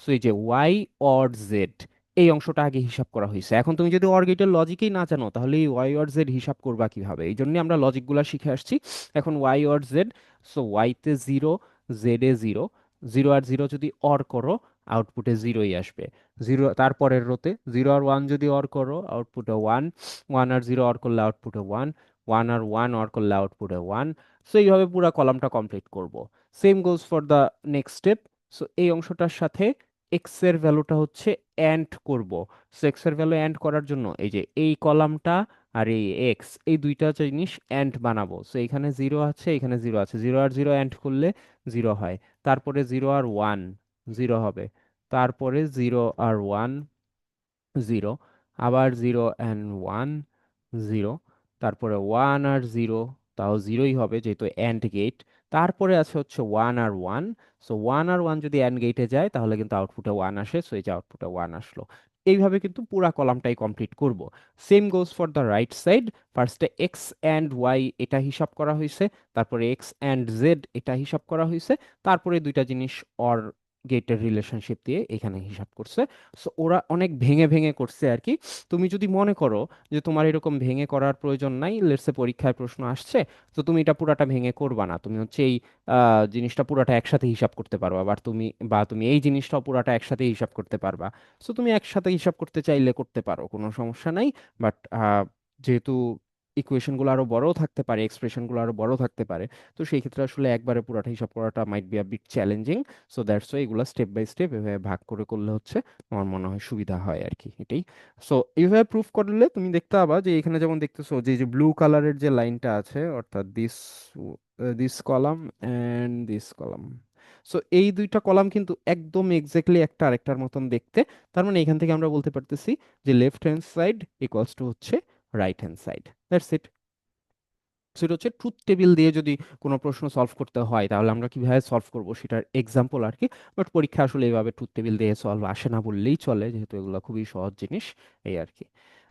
সো এই যে ওয়াই অর জেড, এই অংশটা আগে হিসাব করা হয়েছে। এখন তুমি যদি অর গেটের লজিকই না জানো তাহলে এই ওয়াই অর জেড হিসাব করবা কিভাবে? এই জন্য আমরা লজিকগুলো শিখে আসছি। এখন ওয়াই অর জেড, সো ওয়াইতে 0, জেডে 0। 0 আর 0 যদি অর করো আউটপুটে 0ই আসবে। 0 তারপরের রোতে 0 আর 1 যদি অর করো আউটপুটে 1। 1 আর 0 অর করলে আউটপুটে 1। 1 আর 1 অর করলে আউটপুটে 1। সো এইভাবে পুরো কলামটা কমপ্লিট করব। Same goes for the next step. So এই অংশটার সাথে এক্স এর ভ্যালুটা হচ্ছে অ্যান্ড করব। সো এক্স এর ভ্যালু অ্যান্ড করার জন্য এই যে এই কলামটা আর এই এক্স, এই দুইটা জিনিস অ্যান্ড বানাবো। সো এখানে 0 আছে, এখানে 0 আছে, 0 আর 0 অ্যান্ড করলে 0 হয়। তারপরে 0 আর 1 0 হবে। তারপরে 0 আর 1 0, আবার 0 and 1 0, তারপরে 1 আর 0, তাও 0ই হবে যেহেতু অ্যান্ড গেট। তারপরে আছে হচ্ছে 1 আর 1। সো 1 আর 1 যদি অ্যান্ড গেটে যায় তাহলে কিন্তু আউটপুটে 1 আসে, সো এই যে আউটপুটে 1 আসলো। এইভাবে কিন্তু পুরা কলামটাই কমপ্লিট করব। Same goes for the right side. ফার্স্টে এক্স অ্যান্ড ওয়াই এটা হিসাব করা হয়েছে, তারপরে এক্স অ্যান্ড জেড এটা হিসাব করা হয়েছে, তারপরে দুইটা জিনিস অর গেটের রিলেশনশিপ দিয়ে এখানে হিসাব করছে। সো ওরা অনেক ভেঙে ভেঙে করছে আর কি। তুমি যদি মনে করো যে তোমার এরকম ভেঙে করার প্রয়োজন নাই, লেটসে পরীক্ষায় প্রশ্ন আসছে, তো তুমি এটা পুরাটা ভেঙে করবা না, তুমি হচ্ছে এই জিনিসটা পুরাটা একসাথে হিসাব করতে পারবা, আবার তুমি এই জিনিসটাও পুরাটা একসাথে হিসাব করতে পারবা। সো তুমি একসাথে হিসাব করতে চাইলে করতে পারো, কোনো সমস্যা নাই। বাট যেহেতু ইকুয়েশনগুলো আরো বড়ও থাকতে পারে, এক্সপ্রেশনগুলো আরো বড় থাকতে পারে, তো সেই ক্ষেত্রে আসলে একবারে পুরাটা হিসাব করাটা might be a bit challenging. So that's why এগুলো স্টেপ বাই স্টেপ এভাবে ভাগ করে করলে হচ্ছে আমার মনে হয় সুবিধা হয় আর কি, এটাই। সো এইভাবে প্রুফ করলে তুমি দেখতে পাবা যে এখানে যেমন দেখতেছো যে যে ব্লু কালারের যে লাইনটা আছে, অর্থাৎ this column and this column, so এই দুইটা কলাম কিন্তু একদম এক্স্যাক্টলি একটা আরেকটার মতন দেখতে। তার মানে এখান থেকে আমরা বলতে পারতেছি যে left hand side equals to হচ্ছে right hand side. That's it. সেটা হচ্ছে ট্রুথ টেবিল দিয়ে যদি কোনো প্রশ্ন সলভ করতে হয় তাহলে আমরা কিভাবে সলভ করব সেটার এক্সাম্পল আর কি। বাট পরীক্ষা আসলে এইভাবে ট্রুথ টেবিল দিয়ে সলভ আসে না বললেই চলে, যেহেতু এগুলো খুবই সহজ জিনিস, এই আর কি।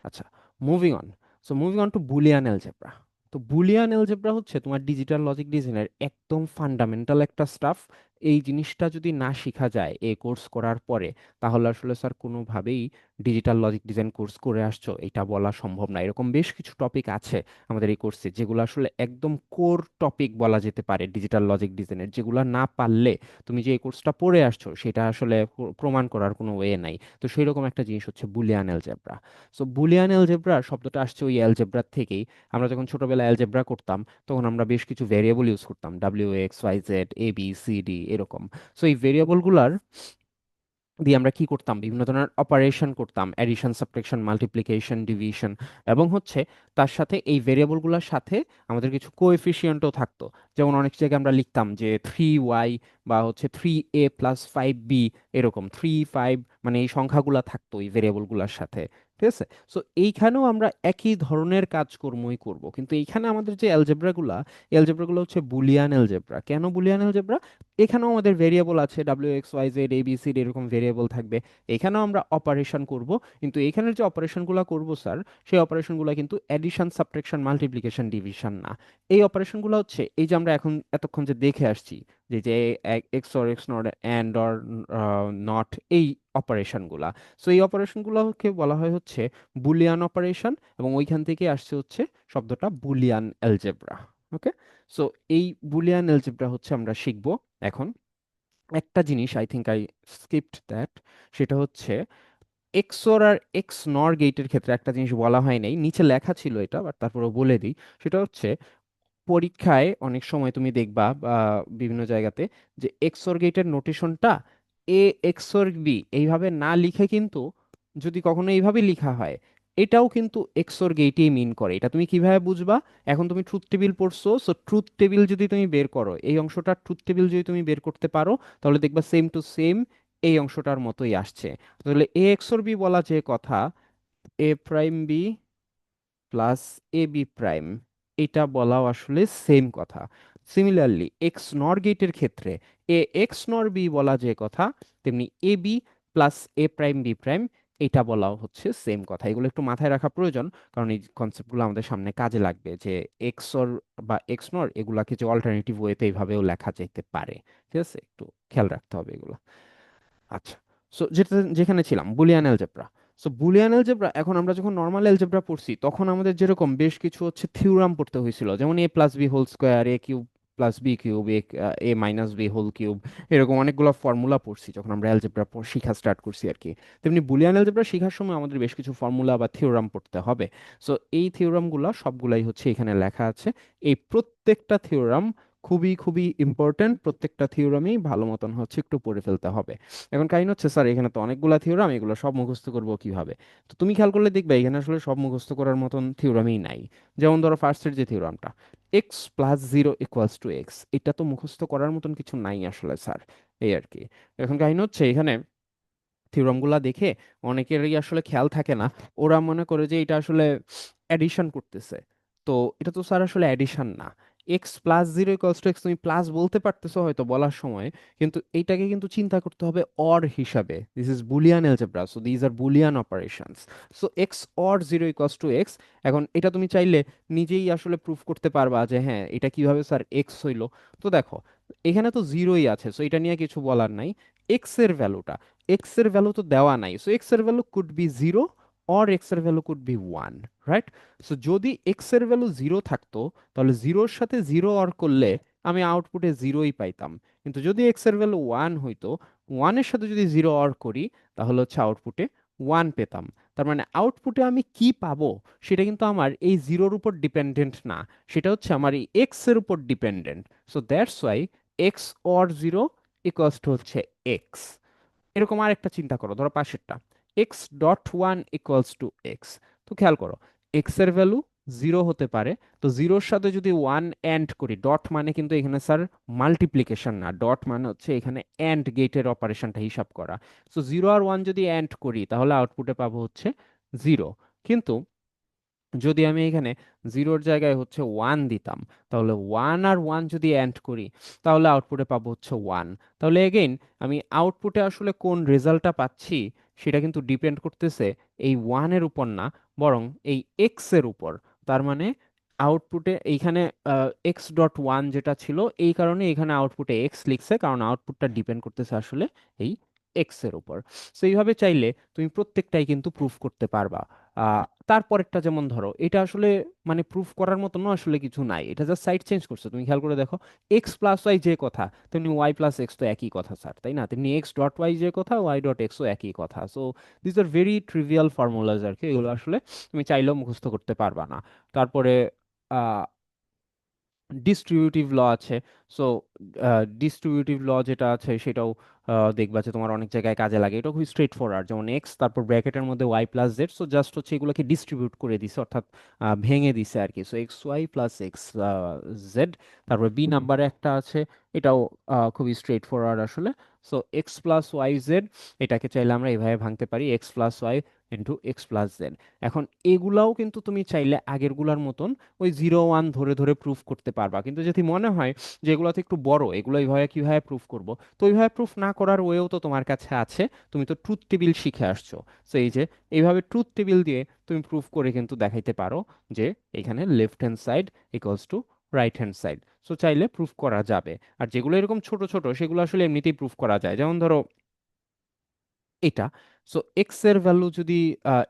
আচ্ছা, moving on. So moving on to Boolean algebra. তো বুলিয়ান অ্যালজেব্রা হচ্ছে তোমার ডিজিটাল লজিক ডিজাইনের একদম ফান্ডামেন্টাল একটা স্টাফ। এই জিনিসটা যদি না শেখা যায় এই কোর্স করার পরে, তাহলে আসলে স্যার কোনোভাবেই ডিজিটাল লজিক ডিজাইন কোর্স করে আসছো এটা বলা সম্ভব না। এরকম বেশ কিছু টপিক আছে আমাদের এই কোর্সে যেগুলো আসলে একদম কোর টপিক বলা যেতে পারে ডিজিটাল লজিক ডিজাইনের, যেগুলো না পারলে তুমি যে এই কোর্সটা পড়ে আসছো সেটা আসলে প্রমাণ করার কোনো ওয়ে নাই। তো সেই রকম একটা জিনিস হচ্ছে Boolean algebra. So Boolean algebra শব্দটা আসছে ওই অ্যালজেব্রা থেকেই। আমরা যখন ছোটবেলায় অ্যালজেব্রা করতাম তখন আমরা বেশ কিছু ভেরিয়েবল ইউজ করতাম, WX, Y, Z, A B C D এরকম। সো এই ভেরিয়েবলগুলার দিয়ে আমরা কি করতাম, বিভিন্ন ধরনের অপারেশন করতাম, অ্যাডিশন, সাবট্রাকশন, মাল্টিপ্লিকেশন, ডিভিশন। এবং হচ্ছে তার সাথে এই ভেরিয়েবলগুলোর সাথে আমাদের কিছু কোএফিসিয়েন্টও থাকতো। যেমন অনেক জায়গায় আমরা লিখতাম যে 3y বা হচ্ছে 3a+5b, এরকম 3, 5, মানে এই সংখ্যাগুলো থাকতো এই ভেরিয়েবলগুলোর সাথে। ঠিক আছে। সো এইখানেও আমরা একই ধরনের কাজকর্মই করব, কিন্তু এইখানে আমাদের যে অ্যালজেব্রাগুলো হচ্ছে বুলিয়ান অ্যালজেব্রা। কেন বুলিয়ান অ্যালজেব্রা? এখানেও আমাদের ভেরিয়েবল আছে, WX, Y, Z, A B C D এরকম ভেরিয়েবল থাকবে। এখানেও আমরা অপারেশন করব, কিন্তু এখানের যে অপারেশনগুলো করব স্যার, সেই অপারেশনগুলো কিন্তু অ্যাডিশন, সাবট্রাকশন, মাল্টিপ্লিকেশন, ডিভিশন না। এই অপারেশনগুলো হচ্ছে এই যে আমরা এখন এতক্ষণ যে দেখে আসছি, যে যে x or x not, and or not, এই অপারেশনগুলা। সো এই অপারেশনগুলোকে বলা হয় হচ্ছে বুলিয়ান অপারেশন, এবং ওইখান থেকে আসছে হচ্ছে শব্দটা বুলিয়ান অ্যালজেব্রা। ওকে। সো এই বুলিয়ান অ্যালজেব্রা হচ্ছে আমরা শিখবো এখন। একটা জিনিস I think I skipped that, সেটা হচ্ছে এক্সওর আর এক্স নর গেটের ক্ষেত্রে একটা জিনিস বলা হয় নাই, নিচে লেখা ছিল এটা, বাট তারপরে বলে দিই। সেটা হচ্ছে পরীক্ষায় অনেক সময় তুমি দেখবা বা বিভিন্ন জায়গাতে যে এক্সওর গেটের নোটেশনটা এ এক্সওর বি এইভাবে না লিখে কিন্তু যদি কখনো এইভাবে লেখা হয়, এটাও কিন্তু এক্সোর গেটই মিন করে। এটা তুমি কিভাবে বুঝবা? এখন তুমি ট্রুথ টেবিল পড়ছো, সো ট্রুথ টেবিল যদি তুমি বের করো, এই অংশটা ট্রুথ টেবিল যদি তুমি বের করতে পারো, তাহলে দেখবা সেম টু সেম এই অংশটার মতোই আসছে। তাহলে এ এক্সোর বি বলা যে কথা, এ prime B plus A B prime, এটা বলাও আসলে সেম কথা। সিমিলারলি এক্স নর গেটের ক্ষেত্রে এ এক্স নর বি বলা যে কথা, তেমনি A B plus A prime B prime, এটা বলাও হচ্ছে সেম কথা। এগুলো একটু মাথায় রাখা প্রয়োজন, কারণ এই কনসেপ্টগুলো আমাদের সামনে কাজে লাগবে, যে এক্স অর বা এক্স নর এগুলাকে যে অল্টারনেটিভ ওয়েতে এইভাবেও লেখা যেতে পারে। ঠিক আছে, একটু খেয়াল রাখতে হবে এগুলো। আচ্ছা, সো যেখানে ছিলাম Boolean algebra. So Boolean algebra, এখন আমরা যখন নর্মাল অ্যালজেব্রা পড়ছি তখন আমাদের যেরকম বেশ কিছু হচ্ছে থিওরাম পড়তে হয়েছিল, যেমন এ প্লাস বি হোল স্কোয়ার, এ কিউব প্লাস বি কিউব, এ মাইনাস বি হোল কিউব, এরকম অনেকগুলো ফর্মুলা পড়ছি যখন আমরা অ্যালজেব্রা শিখা স্টার্ট করছি আর কি। তেমনি বুলিয়ান অ্যালজেব্রা শেখার সময় আমাদের বেশ কিছু ফর্মুলা বা থিওরাম পড়তে হবে। সো এই থিওরামগুলো সবগুলাই হচ্ছে এখানে লেখা আছে। এই প্রত্যেকটা থিওরাম খুবই খুবই ইম্পর্ট্যান্ট, প্রত্যেকটা থিওরামই ভালো মতন হচ্ছে একটু পড়ে ফেলতে হবে। এখন কাহিনী হচ্ছে স্যার এখানে তো অনেকগুলা থিওরাম, এগুলো সব মুখস্থ করবো কিভাবে? তো তুমি খেয়াল করলে দেখবে এখানে আসলে সব মুখস্থ করার মতন থিওরামই নাই। যেমন ধরো ফার্স্টের যে থিওরামটা, x plus zero equals to x, এটা তো মুখস্থ করার মতন কিছু নাই আসলে স্যার, এই আর কি। এখন কাহিনী হচ্ছে এখানে থিওরামগুলা দেখে অনেকেরই আসলে খেয়াল থাকে না, ওরা মনে করে যে এটা আসলে অ্যাডিশন করতেছে। তো এটা তো স্যার আসলে অ্যাডিশন না। X plus zero equals to x তুমি প্লাস বলতে পারতেছো হয়তো বলার সময়, কিন্তু এইটাকে কিন্তু চিন্তা করতে হবে অর হিসাবে। This is Boolean algebra, so these are Boolean operations. So x or zero equals to x, এখন এটা তুমি চাইলে নিজেই আসলে প্রুফ করতে পারবা যে হ্যাঁ এটা কিভাবে স্যার এক্স হইলো। তো দেখো এখানে তো জিরোই আছে, সো এটা নিয়ে কিছু বলার নাই। এক্স এর ভ্যালুটা, এক্স এর ভ্যালু তো দেওয়া নাই, সো এক্স এর value could be zero or x এর value could be one, right? So যদি এক্স এর ভ্যালু জিরো থাকতো, তাহলে জিরোর সাথে জিরো অর করলে আমি আউটপুটে জিরোই পাইতাম। কিন্তু যদি এক্স এর ভ্যালু ওয়ান হইতো, ওয়ানের সাথে যদি জিরো অর করি, তাহলে হচ্ছে আউটপুটে ওয়ান পেতাম। তার মানে আউটপুটে আমি কি পাবো সেটা কিন্তু আমার এই জিরোর উপর ডিপেন্ডেন্ট না, সেটা হচ্ছে আমার এই এক্স এর উপর dependent. So that's Y x or zero equals to হচ্ছে এক্স। এরকম আরেকটা চিন্তা করো, ধরো পাশেরটা, x dot one equals to x. তো খেয়াল করো এক্স এর ভ্যালু জিরো হতে পারে, তো জিরোর সাথে যদি ওয়ান অ্যান্ড করি, ডট মানে কিন্তু এখানে স্যার মাল্টিপ্লিকেশন না, ডট মানে হচ্ছে এখানে অ্যান্ড গেটের অপারেশনটা হিসাব করা। সো জিরো আর ওয়ান যদি অ্যান্ড করি তাহলে আউটপুটে পাবো হচ্ছে জিরো। কিন্তু যদি আমি এখানে জিরোর জায়গায় হচ্ছে ওয়ান দিতাম, তাহলে ওয়ান আর ওয়ান যদি অ্যান্ড করি, তাহলে আউটপুটে পাবো হচ্ছে ওয়ান। তাহলে এগেইন আমি আউটপুটে আসলে কোন রেজাল্টটা পাচ্ছি সেটা কিন্তু ডিপেন্ড করতেছে এই ওয়ানের উপর না, বরং এই এক্স এর উপর। তার মানে আউটপুটে এইখানে এক্স ডট ওয়ান যেটা ছিল, এই কারণে এখানে আউটপুটে এক্স লিখছে, কারণ আউটপুটটা ডিপেন্ড করতেছে আসলে এই এক্স এর উপর। সো এইভাবে চাইলে তুমি প্রত্যেকটাই কিন্তু প্রুফ করতে পারবা। তারপরেরটা যেমন ধরো, এটা আসলে মানে প্রুফ করার মতো না আসলে কিছু নাই, এটা জাস্ট সাইড চেঞ্জ করছো। তুমি খেয়াল করে দেখো, এক্স প্লাস ওয়াই যে কথা, তেমনি ওয়াই প্লাস এক্স তো একই কথা স্যার, তাই না? তেমনি এক্স ডট ওয়াই যে কথা, ওয়াই ডট এক্সও একই কথা। So this are very trivial formulas আর কি, এগুলো আসলে তুমি চাইলেও মুখস্থ করতে পারবা না। তারপরে ডিস্ট্রিবিউটিভ ল আছে। সো ডিস্ট্রিবিউটিভ ল যেটা আছে সেটাও দেখবা যে তোমার অনেক জায়গায় কাজে লাগে। এটা খুবই স্ট্রেট ফরওয়ার্ড, যেমন এক্স তারপর ব্র্যাকেটের মধ্যে y plus z, so just হচ্ছে এগুলোকে ডিস্ট্রিবিউট করে দিছে, অর্থাৎ ভেঙে দিছে আর কি। So x y plus x z. তারপর বি নাম্বারে একটা আছে, এটাও খুবই স্ট্রেট ফরওয়ার্ড আসলে। So x plus y z, এটাকে চাইলে আমরা এভাবে ভাঙতে পারি, x plus y into x plus z. এখন এগুলাও কিন্তু তুমি চাইলে আগেরগুলার মতন ওই জিরো ওয়ান ধরে ধরে প্রুফ করতে পারবা, কিন্তু যদি মনে হয় যে এগুলোতে একটু বড়, এগুলো এইভাবে কিভাবে প্রুফ করব, তো ওইভাবে প্রুফ না করার ওয়েও তো তোমার কাছে আছে। তুমি তো ট্রুথ টেবিল শিখে আসছো, তো এই যে এইভাবে ট্রুথ টেবিল দিয়ে তুমি প্রুফ করে কিন্তু দেখাইতে পারো যে এখানে left hand side equals to right hand side. So চাইলে প্রুফ করা যাবে। আর যেগুলো এরকম ছোট ছোট সেগুলো আসলে এমনিতেই প্রুফ করা যায়, যেমন ধরো এটা। সো এক্স এর ভ্যালু যদি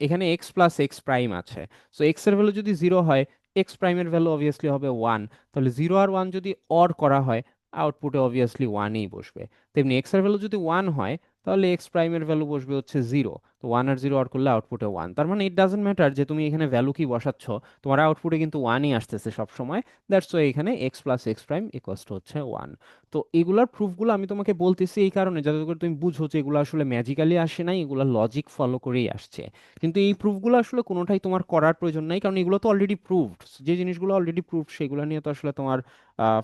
এখানে এক্স প্লাস এক্স প্রাইম আছে, সো এক্স এর ভ্যালু যদি জিরো হয়, এক্স প্রাইমের ভ্যালু অবভিয়াসলি হবে ওয়ান। তাহলে জিরো আর ওয়ান যদি অর করা হয়, আউটপুটে অবভিয়াসলি ওয়ানই বসবে। তেমনি এক্স এর ভ্যালু যদি ওয়ান হয়, তাহলে এক্স প্রাইমের ভ্যালু বসবে হচ্ছে জিরো। তো ওয়ান আর জিরো অর করলে আউটপুটে ওয়ান, তার মানে ইট ডাজেন্ট ম্যাটার যে তুমি এখানে ভ্যালু কি বসাচ্ছ, তোমার আউটপুটে কিন্তু ওয়ানই আসতেছে সব সময়। দ্যাটস ওয়াই এখানে x plus x prime equals to হচ্ছে ওয়ান। তো এগুলার প্রুফগুলো আমি তোমাকে বলতেছি এই কারণে যাতে করে তুমি বুঝো যে এগুলো আসলে ম্যাজিক্যালি আসে নাই, এগুলো লজিক ফলো করেই আসছে। কিন্তু এই প্রুফগুলো আসলে কোনোটাই তোমার করার প্রয়োজন নাই, কারণ এগুলো তো অলরেডি প্রুভড। যে জিনিসগুলো অলরেডি প্রুভড সেগুলো নিয়ে তো আসলে তোমার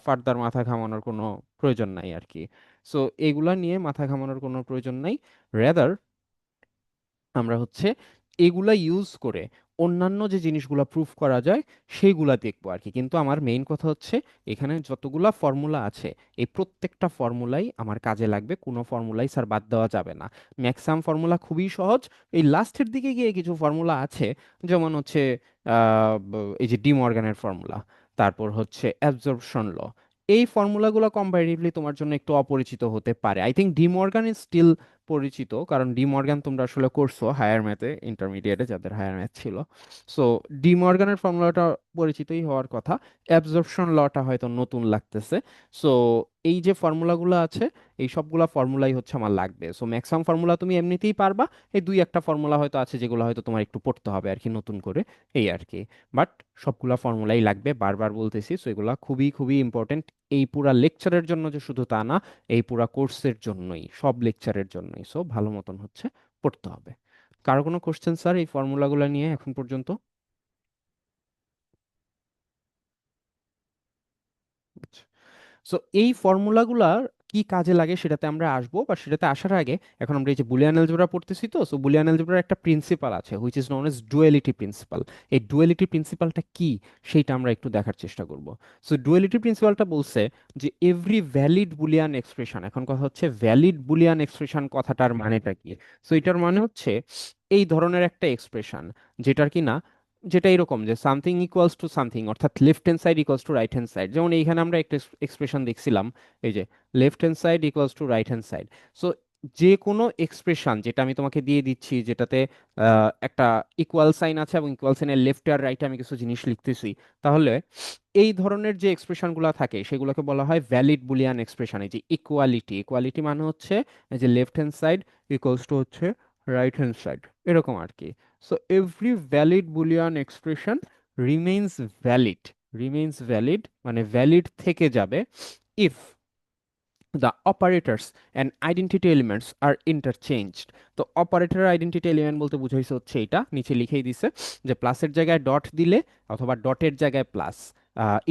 ফার্দার মাথা ঘামানোর কোনো প্রয়োজন নাই আর কি। সো এগুলা নিয়ে মাথা ঘামানোর কোনো প্রয়োজন নাই। রেদার আমরা হচ্ছে এগুলা ইউজ করে অন্যান্য যে জিনিসগুলা প্রুফ করা যায় সেইগুলা দেখবো আর কি। কিন্তু আমার মেইন কথা হচ্ছে এখানে যতগুলা ফর্মুলা আছে এই প্রত্যেকটা ফর্মুলাই আমার কাজে লাগবে, কোনো ফর্মুলাই স্যার বাদ দেওয়া যাবে না। ম্যাক্সিমাম ফর্মুলা খুবই সহজ, এই লাস্টের দিকে গিয়ে কিছু ফর্মুলা আছে যেমন হচ্ছে এই যে ডি মর্গানের ফর্মুলা, তারপর হচ্ছে অ্যাবজর্পশন ল, এই ফর্মুলাগুলো কম্পারেটিভলি তোমার জন্য একটু অপরিচিত হতে পারে। I think De Morgan is still পরিচিত, কারণ ডি মর্গান তোমরা আসলে করছো হায়ার ম্যাথে, ইন্টারমিডিয়েটে যাদের হায়ার ম্যাথ ছিল। সো ডি মর্গানের ফর্মুলাটা পরিচিতই হওয়ার কথা। অ্যাবজর্পশন লটা হয়তো নতুন লাগতেছে। সো এই যে ফর্মুলাগুলো আছে এই সবগুলা ফর্মুলাই হচ্ছে আমার লাগবে। সো ম্যাক্সিমাম ফর্মুলা তুমি এমনিতেই পারবা, এই দুই একটা ফর্মুলা হয়তো আছে যেগুলো হয়তো তোমার একটু পড়তে হবে আর কি নতুন করে, এই আর কি। বাট সবগুলা ফর্মুলাই লাগবে, বারবার বলতেছি। সো এগুলা খুবই খুবই ইম্পর্টেন্ট, এই পুরা লেকচারের জন্য যে শুধু তা না, এই পুরা কোর্সের জন্যই, সব লেকচারের জন্যই। সো ভালো মতন হচ্ছে পড়তে হবে। কারো কোনো কোশ্চেন স্যার এই ফর্মুলাগুলো নিয়ে এখন পর্যন্ত? সো এই ফর্মুলাগুলার কি কাজে লাগে সেটাতে আমরা আসবো, বা সেটাতে আসার আগে এখন আমরা এই যে বুলিয়ান অ্যালজেব্রা পড়তেছি, তো সো বুলিয়ান অ্যালজেব্রার একটা প্রিন্সিপাল আছে which is known as duality principal. এই ডুয়ালিটি প্রিন্সিপালটা কি সেইটা আমরা একটু দেখার চেষ্টা করব। সো ডুয়ালিটি প্রিন্সিপালটা বলছে যে এভরি ভ্যালিড বুলিয়ান এক্সপ্রেশন, এখন কথা হচ্ছে ভ্যালিড বুলিয়ান এক্সপ্রেশন কথাটার মানেটা কি। সো এটার মানে হচ্ছে এই ধরনের একটা এক্সপ্রেশন যেটার কি না, যেটা এরকম যে সামথিং ইকুয়ালস টু সামথিং, অর্থাৎ left hand side equals to right hand side, যেমন এইখানে আমরা একটা এক্সপ্রেশন দেখছিলাম, এই যে left hand side equals to right hand side. So যে কোনো এক্সপ্রেশন যেটা আমি তোমাকে দিয়ে দিচ্ছি যেটাতে একটা ইকুয়াল সাইন আছে এবং ইকুয়াল সাইনের লেফট আর রাইটে আমি কিছু জিনিস লিখতেছি, তাহলে এই ধরনের যে এক্সপ্রেশনগুলো থাকে সেগুলোকে বলা হয় ভ্যালিড বুলিয়ান এক্সপ্রেশন। এই যে ইকুয়ালিটি, ইকুয়ালিটি মানে হচ্ছে এই যে left hand side equals to হচ্ছে রাইট হ্যান্ড সাইড, এরকম আর কি। So every valid Boolean expression remains valid, remains valid মানে valid থেকে যাবে if the operators and identity elements are interchanged। তো অপারেটর আইডেন্টিটি এলিমেন্ট বলতে বুঝাইছে হচ্ছে এটা নিচে লিখেই দিছে যে প্লাসের জায়গায় ডট দিলে অথবা ডটের জায়গায় প্লাস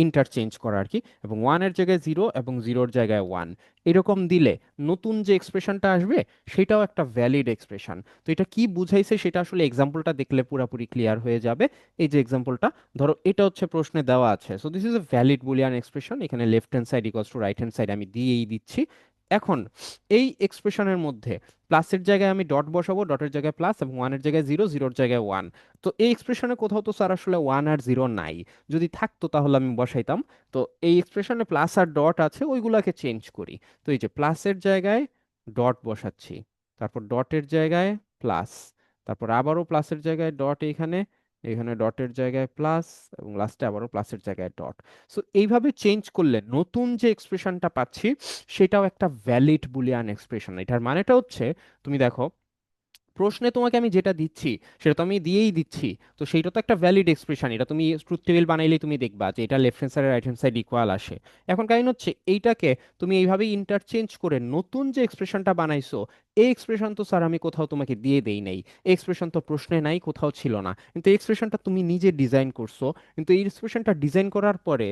ইন্টারচেঞ্জ করা আর কি, এবং ওয়ানের জায়গায় জিরো এবং জিরোর জায়গায় ওয়ান এরকম দিলে নতুন যে এক্সপ্রেশনটা আসবে সেটাও একটা ভ্যালিড এক্সপ্রেশন। তো এটা কি বুঝাইছে সেটা আসলে এক্সাম্পলটা দেখলে পুরোপুরি ক্লিয়ার হয়ে যাবে। এই যে এক্সাম্পলটা ধরো, এটা হচ্ছে প্রশ্নে দেওয়া আছে। So this is a valid Boolean expression, এখানে left hand side equals to right hand side আমি দিয়েই দিচ্ছি। এখন এই এক্সপ্রেশনের মধ্যে প্লাসের জায়গায় আমি ডট বসাবো, ডটের জায়গায় প্লাস, এবং ওয়ানের জায়গায় জিরো, জিরোর জায়গায় ওয়ান। তো এই এক্সপ্রেশনে কোথাও তো স্যার আসলে ওয়ান আর জিরো নাই, যদি থাকতো তাহলে আমি বসাইতাম। তো এই এক্সপ্রেশনে প্লাস আর ডট আছে, ওইগুলাকে চেঞ্জ করি। তো এই যে প্লাসের জায়গায় ডট বসাচ্ছি, তারপর ডটের জায়গায় প্লাস, তারপর আবারও প্লাসের জায়গায় ডট, এখানে এখানে ডটের জায়গায় প্লাস, এবং লাস্টে আবারও প্লাসের জায়গায় ডট। সো এইভাবে চেঞ্জ করলে নতুন যে এক্সপ্রেশনটা পাচ্ছি সেটাও একটা ভ্যালিড বুলিয়ান এক্সপ্রেশন। এটার মানেটা হচ্ছে, তুমি দেখো প্রশ্নে তোমাকে আমি যেটা দিচ্ছি সেটা তো আমি দিয়েই দিচ্ছি, তো সেইটা তো একটা ভ্যালিড এক্সপ্রেশন। এটা তুমি ট্রুথ টেবিল বানাইলেই তুমি দেখবা যে এটা left hand side right hand side equal আসে। এখন কাহিনী হচ্ছে এইটাকে তুমি এইভাবে ইন্টারচেঞ্জ করে নতুন যে এক্সপ্রেশনটা বানাইছো, এই এক্সপ্রেশন তো স্যার আমি কোথাও তোমাকে দিয়ে দেই নাই, এই এক্সপ্রেশন তো প্রশ্নে নাই, কোথাও ছিল না, কিন্তু এই এক্সপ্রেশনটা তুমি নিজে ডিজাইন করছো। কিন্তু এই এক্সপ্রেশনটা ডিজাইন করার পরে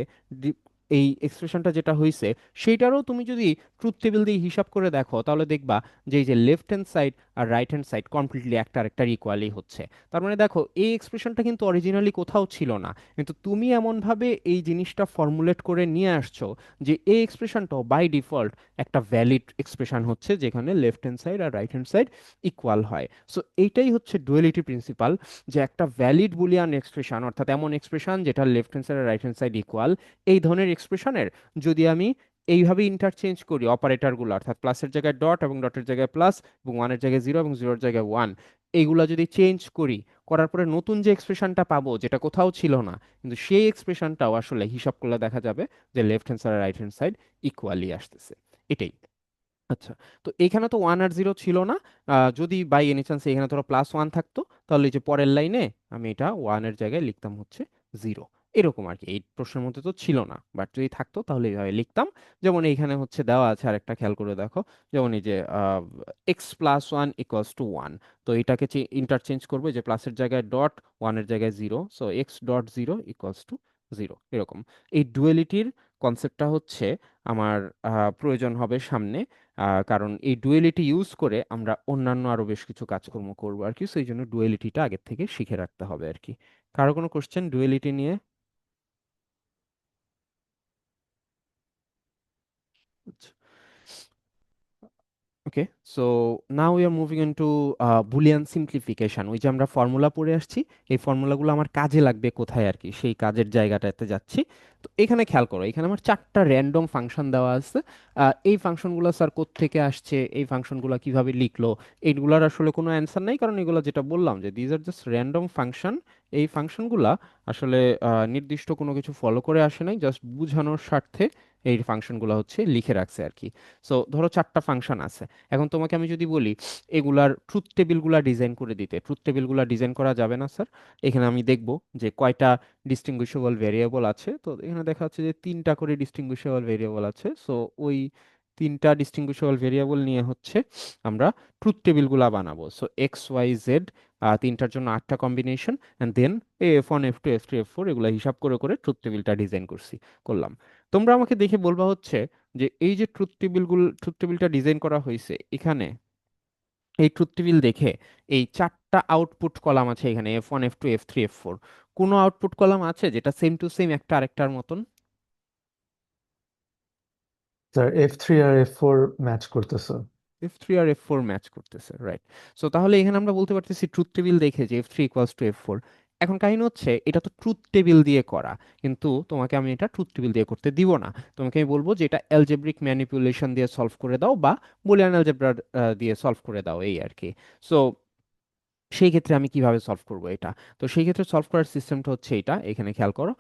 এই এক্সপ্রেশনটা যেটা হয়েছে সেইটারও তুমি যদি ট্রুথ টেবিল দিয়ে হিসাব করে দেখো তাহলে দেখবা যে এই যে লেফট হ্যান্ড সাইড আর রাইট হ্যান্ড সাইড কমপ্লিটলি একটা আরেকটার ইকুয়ালি হচ্ছে। তার মানে দেখো এই এক্সপ্রেশনটা কিন্তু অরিজিনালি কোথাও ছিল না, কিন্তু তুমি এমনভাবে এই জিনিসটা ফর্মুলেট করে নিয়ে আসছো যে এই এক্সপ্রেশনটাও বাই ডিফল্ট একটা ভ্যালিড এক্সপ্রেশন হচ্ছে যেখানে লেফট হ্যান্ড সাইড আর রাইট হ্যান্ড সাইড ইকুয়াল হয়। সো এইটাই হচ্ছে ডুয়ালিটি প্রিন্সিপাল, যে একটা ভ্যালিড বুলিয়ান এক্সপ্রেশন অর্থাৎ এমন এক্সপ্রেশন যেটা লেফট হ্যান্ড সাইড আর রাইট হ্যান্ড সাইড ইকুয়াল, এই ধরনের এক্সপ্রেশনের যদি আমি এইভাবে ইন্টারচেঞ্জ করি অপারেটরগুলো, অর্থাৎ প্লাসের জায়গায় ডট এবং ডটের জায়গায় প্লাস এবং ওয়ানের জায়গায় জিরো এবং জিরোর জায়গায় ওয়ান, এইগুলা যদি চেঞ্জ করি, করার পরে নতুন যে এক্সপ্রেশনটা পাবো যেটা কোথাও ছিল না, কিন্তু সেই এক্সপ্রেশনটাও আসলে হিসাব করলে দেখা যাবে যে লেফট হ্যান্ড সাইড আর রাইট হ্যান্ড সাইড ইকুয়ালি আসতেছে। এটাই। আচ্ছা, তো এখানে তো 1 আর 0 ছিল না। যদি বাই এনি চান্স এখানে ধরো +1 থাকতো, তাহলে এই যে পরের লাইনে আমি এটা 1-এর জায়গায় লিখতাম হচ্ছে 0। এরকম আর কি, এই প্রশ্নের মধ্যে তো ছিল না, বাট যদি থাকতো তাহলে এইভাবে লিখতাম। যেমন এইখানে হচ্ছে দেওয়া আছে, আরেকটা খেয়াল করে দেখো। যেমন এই যে x+1 = 1, তো এটাকে ইন্টারচেঞ্জ করবো, যে প্লাসের জায়গায় ডট, 1-এর জায়গায় 0, সো x.0 = 0 এরকম। এই ডুয়ালিটির কনসেপ্টটা হচ্ছে আমার প্রয়োজন হবে সামনে, কারণ এই ডুয়েলিটি ইউজ করে আমরা অন্যান্য আরো বেশ কিছু কাজকর্ম করবো আর কি, সেই জন্য ডুয়েলিটিটা আগের থেকে শিখে রাখতে হবে আর কি। কারো কোনো কোশ্চেন ডুয়েলিটি নিয়ে? আচ্ছা, okay. So now we are moving into Boolean simplification. ওই যে আমরা ফর্মুলা পড়ে আসছি, এই ফর্মুলাগুলো আমার কাজে লাগবে কোথায় আর কি, সেই কাজের জায়গাটাতে যাচ্ছি। তো এখানে খেয়াল করো, এখানে আমার 4টা র্যান্ডম ফাংশন দেওয়া আছে। এই ফাংশনগুলো স্যার কোত্থেকে আসছে, এই ফাংশনগুলো কিভাবে লিখলো, এইগুলোর আসলে কোনো অ্যান্সার নাই, কারণ এগুলো যেটা বললাম যে these are just random function. এই ফাংশনগুলা আসলে নির্দিষ্ট কোনো কিছু ফলো করে আসে নাই, জাস্ট বোঝানোর স্বার্থে এই ফাংশনগুলো হচ্ছে লিখে রাখছে আর কি। সো ধরো 4টা ফাংশন আছে। এখন তোমাকে আমি যদি বলি এগুলার ট্রুথ টেবিলগুলা ডিজাইন করে দিতে, ট্রুথ টেবিলগুলা ডিজাইন করা যাবে না স্যার। এখানে আমি দেখব যে কয়টা ডিস্টিংগুইশেবল ভেরিয়েবল আছে। তো এখানে দেখা যাচ্ছে যে 3টা করে ডিস্টিংগুইশেবল ভেরিয়েবল আছে। সো ওই 3টা ডিস্টিংগুইশেবল ভেরিয়েবল নিয়ে হচ্ছে আমরা ট্রুথ টেবিলগুলা বানাবো। সো x y z, 3টার জন্য 8টা combination, and then F1 F2 F3 F4 এগুলা হিসাব করে করে ট্রুথ টেবিলটা ডিজাইন করলাম। তোমরা আমাকে দেখে বলবা হচ্ছে যে এই যে ট্রুথ টেবিলটা ডিজাইন করা হয়েছে এখানে, এই ট্রুথ টেবিল দেখে এই 4টা আউটপুট কলাম আছে এখানে F1 F2 F3 F4, কোনো আউটপুট কলাম আছে যেটা সেম টু সেম একটা আরেকটার মতন? স্যার F3 আর F4 ম্যাচ করতেছে। F3 আর F4 ম্যাচ করতেছে, রাইট। সো তাহলে এখানে আমরা বলতে পারতেছি ট্রুথ টেবিল দেখে যে F3 = F4। এখন কাহিনী হচ্ছে এটা তো ট্রুথ টেবিল দিয়ে করা, কিন্তু তোমাকে আমি এটা ট্রুথ টেবিল দিয়ে করতে দিব না। তোমাকে আমি বলবো যে এটা অ্যালজেব্রিক ম্যানিপুলেশন দিয়ে সলভ করে দাও, বা বুলিয়ান অ্যালজেব্রা দিয়ে সলভ করে দাও, এই আর কি। সো সেই ক্ষেত্রে আমি কিভাবে সলভ করব এটা? তো সেই ক্ষেত্রে সলভ করার সিস্টেমটা হচ্ছে এটা, এখানে খেয়াল করো।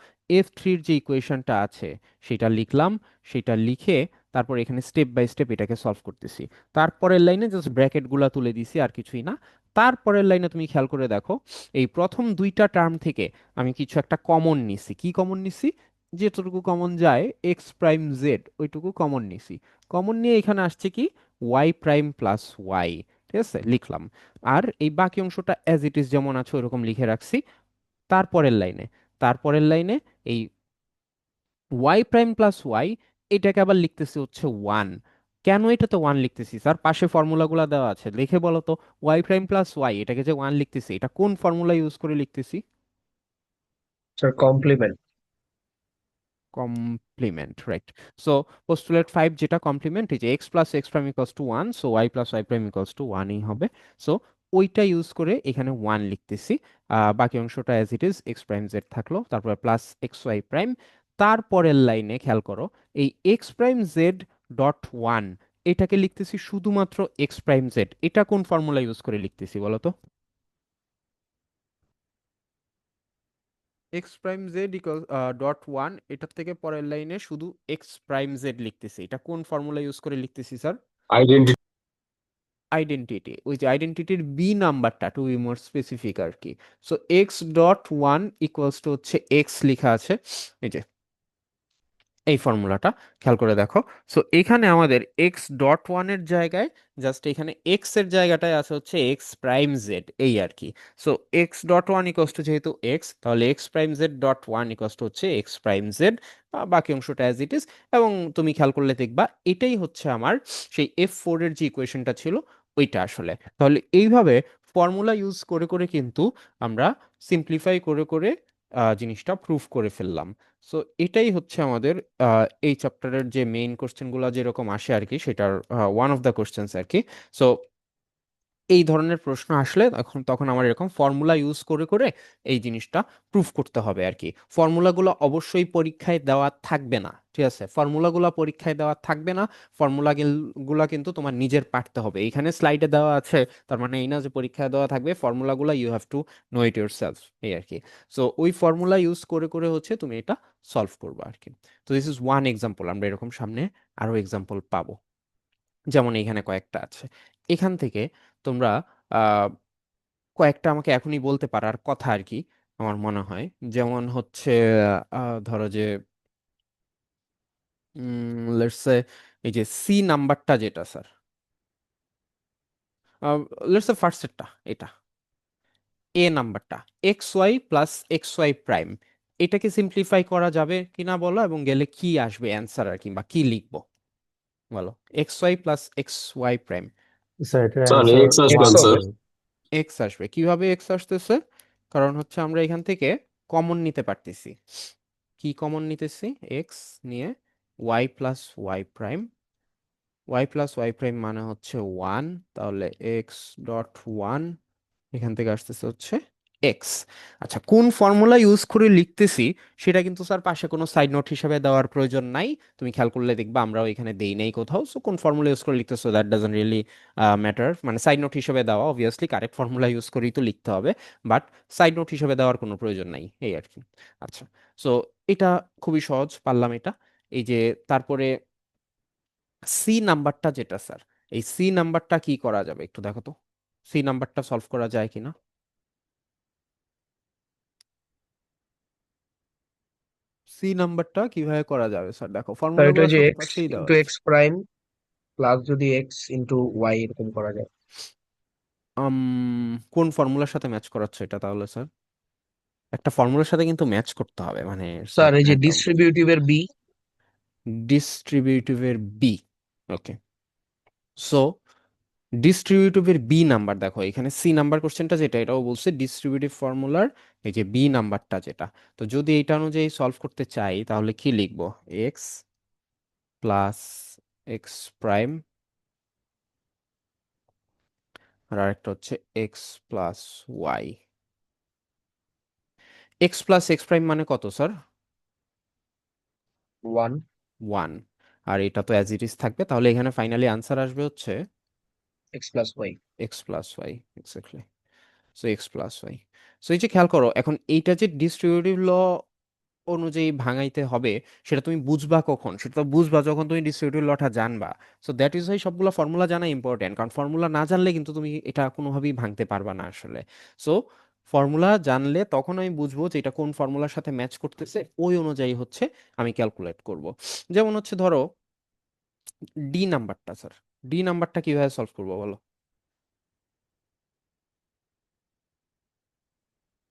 F3-র যে ইকুয়েশনটা আছে সেটা লিখলাম, সেটা লিখে তারপর এখানে স্টেপ বাই স্টেপ এটাকে সলভ করতেছি। তারপরের লাইনে জাস্ট ব্র্যাকেটগুলো তুলে দিছি, আর কিছুই না। তারপরের লাইনে তুমি খেয়াল করে দেখো, এই প্রথম 2টা টার্ম থেকে আমি কিছু একটা কমন নিছি। কি কমন নিছি? যেটুকু কমন যায় x'(z) ওইটুকু কমন নিছি। কমন নিয়ে এখানে আসছে কি y'+y, ঠিক আছে, লিখলাম। আর এই বাকি অংশটা অ্যাজ ইট ইজ যেমন আছে ওরকম লিখে রাখছি। তারপরের লাইনে তারপরের লাইনে এই y'+y এটাকে আবার লিখতেছি হচ্ছে 1। কেন এটাতে 1 লিখতেছি স্যার? পাশে ফর্মুলাগুলো দেওয়া আছে, লিখে বলো তো। y'+y এটাকে যে 1 লিখতেছি, এটা কোন ফর্মুলা ইউজ করে লিখতেছি? Sir complement. Complement, right. So postulate 5 যেটা কমপ্লিমেন্ট, এই যে x+x'=1, সো y+y'=1ই হবে। সো ওইটা ইউজ করে এখানে 1 লিখতেছি। বাকি অংশটা অ্যাজ ইট ইজ x'(z) থাকলো, তারপর প্লাস xy'। তারপরের লাইনে খেয়াল করো, এই x'(z).1 এটাকে লিখতেছি শুধুমাত্র x'(z). এটা কোন ফর্মুলা ইউজ করে লিখতেছি বলো তো? x'(z).1 এটার থেকে পরের লাইনে শুধু x'(z) লিখতেছি, এটা কোন ফর্মুলা ইউজ করে লিখতেছি স্যার? আইডেন্টি। আইডেন্টিটি, ওই যে আইডেন্টিটির বি নাম্বারটা, টু বি মোর স্পেসিফিক আর কি। সো x.1 হচ্ছে এক্স লেখা আছে, এই যে এই ফর্মুলাটা খেয়াল করে দেখো। সো এখানে আমাদের x.1 এর জায়গায় জাস্ট এখানে এক্স এর জায়গাটায় আছে হচ্ছে x'(z), এই আর কি। সো x.1 যেহেতু এক্স, তাহলে x'(z).1 হচ্ছে x'(z), বাকি অংশটা অ্যাজ ইট ইজ। এবং তুমি খেয়াল করলে দেখবা এটাই হচ্ছে আমার সেই F4-এর যে ইকুয়েশনটা ছিল ওইটা আসলে। তাহলে এইভাবে ফর্মুলা ইউজ করে করে কিন্তু আমরা সিম্পলিফাই করে করে জিনিসটা প্রুফ করে ফেললাম। সো এটাই হচ্ছে আমাদের এই চ্যাপ্টারের যে মেইন কোশ্চেনগুলো যেরকম আসে আর কি, সেটার ওয়ান অফ দ্য কোশ্চেন্স আর কি। সো এই ধরনের প্রশ্ন আসলে তখন তখন আমার এরকম ফর্মুলা ইউজ করে করে এই জিনিসটা প্রুফ করতে হবে আর কি। ফর্মুলাগুলো অবশ্যই পরীক্ষায় দেওয়া থাকবে না, ঠিক আছে? ফর্মুলাগুলো পরীক্ষায় দেওয়া থাকবে না, ফর্মুলা গুলা কিন্তু তোমার নিজের পারতে হবে। এখানে স্লাইডে দেওয়া আছে, তার মানে এই না যে পরীক্ষায় দেওয়া থাকবে। ফর্মুলাগুলো you have to know it yourself, এই আর কি। সো ওই ফর্মুলা ইউজ করে করে হচ্ছে তুমি এটা সলভ করবে আর কি। তো দিস ইজ ওয়ান এক্সাম্পল, আমরা এরকম সামনে আরো এক্সাম্পল পাবো। যেমন এখানে কয়েকটা আছে। এখান থেকে তোমরা আহ কয়েকটা আমাকে এখনই বলতে পারার কথা আর কি, আমার মনে হয়। যেমন হচ্ছে ধরো যে লেটস সে এই যে সি নাম্বারটা যেটা স্যার, লেটস সে ফার্স্টেরটা এটা এ নাম্বারটা x y plus x y prime, এটাকে সিম্পলিফাই করা যাবে কিনা বলো, এবং গেলে কি আসবে অ্যান্সার আর কি, বা কি লিখবো বলো। X y plus x y prime, sir এটার স্যার অ্যান্সার এক্স আসবে ওয়ান স্যার। স্যার। এক্স আসবে। কিভাবে এক্স আসতেছে? কারণ হচ্ছে আমরা এখান থেকে কমন নিতে পারতেছি। কি কমন নিতেছি? এক্স নিয়ে y plus y prime, y plus y prime মানে হচ্ছে ওয়ান, তাহলে এক্স ডট ওয়ান এখান থেকে আসতেছে হচ্ছে এক্স। আচ্ছা, কোন ফর্মুলা ইউজ করে লিখতেছি সেটা কিন্তু স্যার পাশে কোনো সাইড নোট হিসেবে দেওয়ার প্রয়োজন নাই। তুমি খেয়াল করলে দেখবা আমরাও এখানে দেই নাই কোথাও। সো কোন ফর্মুলা ইউজ করে লিখতেছো দ্যাট ডাজন্ট রিয়েলি ম্যাটার, মানে সাইড নোট হিসেবে দেওয়া অবভিয়াসলি কারেক্ট ফর্মুলা ইউজ করেই তো লিখতে হবে, বাট সাইড নোট হিসেবে দেওয়ার কোনো প্রয়োজন নাই, এই আর কি। আচ্ছা, সো এটা খুবই সহজ, পারলাম এটা। এই যে তারপরে সি নাম্বারটা যেটা স্যার, এই সি নাম্বারটা কি করা যাবে একটু দেখো তো, সি নাম্বারটা সলভ করা যায় কিনা। সি নাম্বারটা কিভাবে করা যাবে স্যার? দেখো স্যার এটা ফর্মুলাগুলো যে সব এক্স পাশেই দেওয়া ইন্টু আছে। এক্স প্রাইম প্লাস যদি এক্স ইন্টু ওয়াই এরকম করা যায়। আম, কোন ফর্মুলার সাথে ম্যাচ করাচ্ছে এটা তাহলে স্যার? একটা ফর্মুলার সাথে কিন্তু ম্যাচ করতে হবে, মানে স্যার এই যে একদম। ডিস্ট্রিবিউটিভের B. ডিস্ট্রিবিউটিভের B, okay. So ডিস্ট্রিবিউটিভের B number দেখো, এখানে সি নাম্বার কোশ্চেনটা যেটা এটাও বলছে ডিস্ট্রিবিউটিভ ফর্মুলার এই যে বি নাম্বারটা যেটা। তো যদি এটা অনুযায়ী সলভ করতে চাই তাহলে কি লিখবো? এক্স প্লাস এক্স প্রাইম, আর আরেকটা হচ্ছে x plus y. X plus x prime মানে কত স্যার? ওয়ান। ওয়ান। আর এটা তো অ্যাজ ইট ইজ থাকবে, তাহলে এখানে ফাইনালি আনসার আসবে হচ্ছে x plus y. X plus y, exactly. So x plus y. So এই যে খেয়াল করো, এখন এইটা যে ডিস্ট্রিবিউটিভ ল অনুযায়ী ভাঙাইতে হবে, সেটা তুমি বুঝবা কখন? সেটা তো বুঝবা যখন তুমি ডিস্ট্রিবিউটিভ লটা জানবা। সো দ্যাট ইজ ওয়াই সবগুলো ফর্মুলা জানা ইম্পর্টেন্ট, কারণ ফর্মুলা না জানলে কিন্তু তুমি এটা কোনোভাবেই ভাঙতে পারবা না আসলে। সো ফর্মুলা জানলে তখন আমি বুঝবো যে এটা কোন ফর্মুলার সাথে ম্যাচ করতেছে, ওই অনুযায়ী হচ্ছে আমি ক্যালকুলেট করব। যেমন হচ্ছে ধরো ডি নাম্বারটা স্যার, ডি নাম্বারটা কিভাবে সলভ করবো বলো?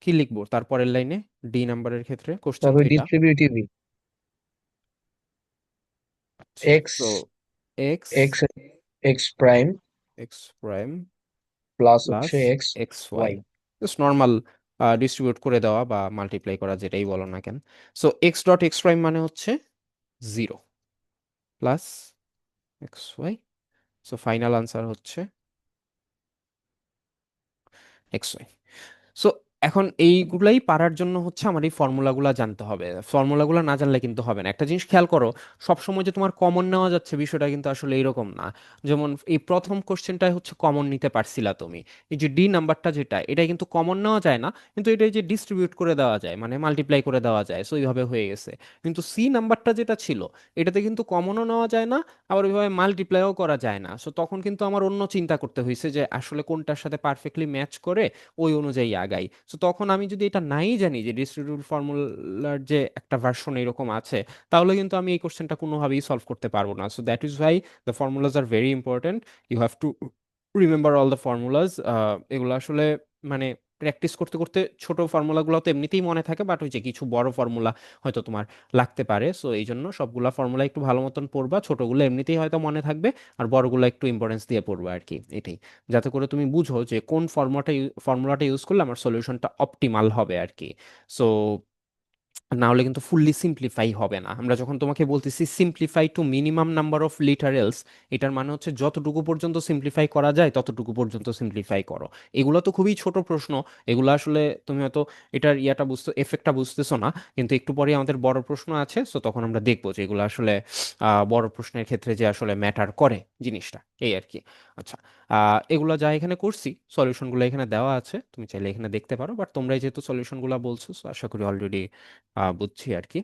কি লিখবো তারপরের লাইনে ডি নাম্বারের ক্ষেত্রে? কোশ্চেন তো তারপরে এটা। ডিস্ট্রিবিউটিভ আচ্ছা, এক্স তো x, x x prime x prime plus plus হচ্ছে x x y, y. Just normal distribute করে দেওয়া বা মাল্টিপ্লাই করা, যেটাই বলো না কেন। So x dot x prime মানে হচ্ছে zero, plus x y. So final answer হচ্ছে এক্স ওয়াই। সো এখন এইগুলাই পারার জন্য হচ্ছে আমার এই ফর্মুলাগুলো জানতে হবে। ফর্মুলাগুলো না জানলে কিন্তু হবে না। একটা জিনিস খেয়াল করো, সবসময় যে তোমার কমন নেওয়া যাচ্ছে বিষয়টা কিন্তু আসলে এরকম না। যেমন এই প্রথম কোশ্চেনটাই হচ্ছে কমন নিতে পারছিলা তুমি, এই যে ডি নাম্বারটা যেটা, এটা কিন্তু কমন নেওয়া যায় না, কিন্তু এটা এই যে ডিস্ট্রিবিউট করে দেওয়া যায়, মানে মাল্টিপ্লাই করে দেওয়া যায়, সো এইভাবে হয়ে গেছে। কিন্তু সি নাম্বারটা যেটা ছিল, এটাতে কিন্তু কমনও নেওয়া যায় না, আবার ওইভাবে মাল্টিপ্লাইও করা যায় না। সো তখন কিন্তু আমার অন্য চিন্তা করতে হয়েছে যে আসলে কোনটার সাথে পারফেক্টলি ম্যাচ করে ওই অনুযায়ী আগাই। তো তখন আমি যদি এটা নাই জানি যে ডিস্ট্রিবিউটিভ ফর্মুলার যে একটা ভার্সন এরকম আছে, তাহলে কিন্তু আমি এই কোশ্চেনটা কোনোভাবেই সলভ করতে পারবো না। So that is why the formulas are very important. You have to remember all the formulas. এগুলো আসলে মানে প্র্যাকটিস করতে করতে ছোট ফর্মুলাগুলো তো এমনিতেই মনে থাকে, বাট ওই যে কিছু বড় ফর্মুলা হয়তো তোমার লাগতে পারে। সো এই জন্য সবগুলা ফর্মুলা একটু ভালো মতন পড়বা, ছোটগুলো এমনিতেই হয়তো মনে থাকবে, আর বড়গুলো একটু ইম্পর্টেন্স দিয়ে পড়বা আর কি, এটাই। যাতে করে তুমি বুঝো যে কোন ফর্মুলাটা ইউজ করলে আমার সলিউশনটা অপটিমাল হবে আর কি। সো না হলে কিন্তু ফুললি সিম্পলিফাই হবে না। আমরা যখন তোমাকে বলতেছি simplify to minimum number of literals, এটার মানে হচ্ছে যতটুকু পর্যন্ত সিম্পলিফাই করা যায় ততটুকু পর্যন্ত সিম্পলিফাই করো। এগুলো তো খুবই ছোট প্রশ্ন, এগুলো আসলে তুমি হয়তো এটার ইয়াটা বুঝতে এফেক্টটা বুঝতেছো না, কিন্তু একটু পরে আমাদের বড় প্রশ্ন আছে, সো তখন আমরা দেখবো যে এগুলো আসলে বড় প্রশ্নের ক্ষেত্রে যে আসলে ম্যাটার করে জিনিসটা, এই আর কি। আচ্ছা, এগুলো যা এখানে করছি, সলিউশনগুলো এখানে দেওয়া আছে, তুমি চাইলে এখানে দেখতে পারো, বাট তোমরাই যেহেতু সলিউশনগুলো বলছো, so আশা করি অলরেডি বুঝছি আর কি,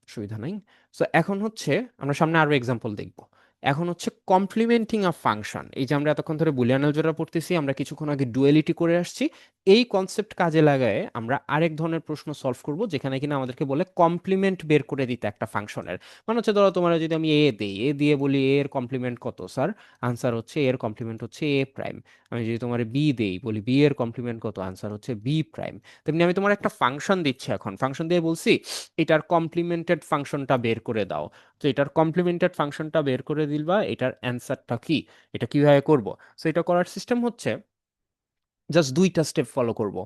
অসুবিধা নাই। সো এখন হচ্ছে আমরা সামনে আরো এক্সাম্পল দেখব। এখন হচ্ছে কমপ্লিমেন্টিং আ ফাংশন। এই যে আমরা এতক্ষণ ধরে বুলিয়ান অ্যালজেব্রা পড়তেছি, আমরা কিছুক্ষণ আগে ডুয়ালিটি করে আসছি, এই কনসেপ্ট কাজে লাগায় আমরা আরেক ধরনের প্রশ্ন সলভ করব, যেখানে কিনা আমাদেরকে বলে কমপ্লিমেন্ট বের করে দিতে একটা ফাংশনের। মানে হচ্ছে ধরো তোমার যদি আমি এ দিই, এ দিয়ে বলি এ এর কমপ্লিমেন্ট কত স্যার, আনসার হচ্ছে এর কমপ্লিমেন্ট হচ্ছে এ প্রাইম। আমি যদি তোমার বি দেই, বলি বি এর কমপ্লিমেন্ট কত, আনসার হচ্ছে বি প্রাইম। তেমনি আমি তোমার একটা ফাংশন দিচ্ছি, এখন ফাংশন দিয়ে বলছি এটার কমপ্লিমেন্টেড ফাংশনটা বের করে দাও। তো এটার কমপ্লিমেন্টেড ফাংশনটা বের করে দিলবা, এটার অ্যান্সারটা কি, এটা কিভাবে করব। সো এটা করার সিস্টেম হচ্ছে জাস্ট দুইটা স্টেপ ফলো করব।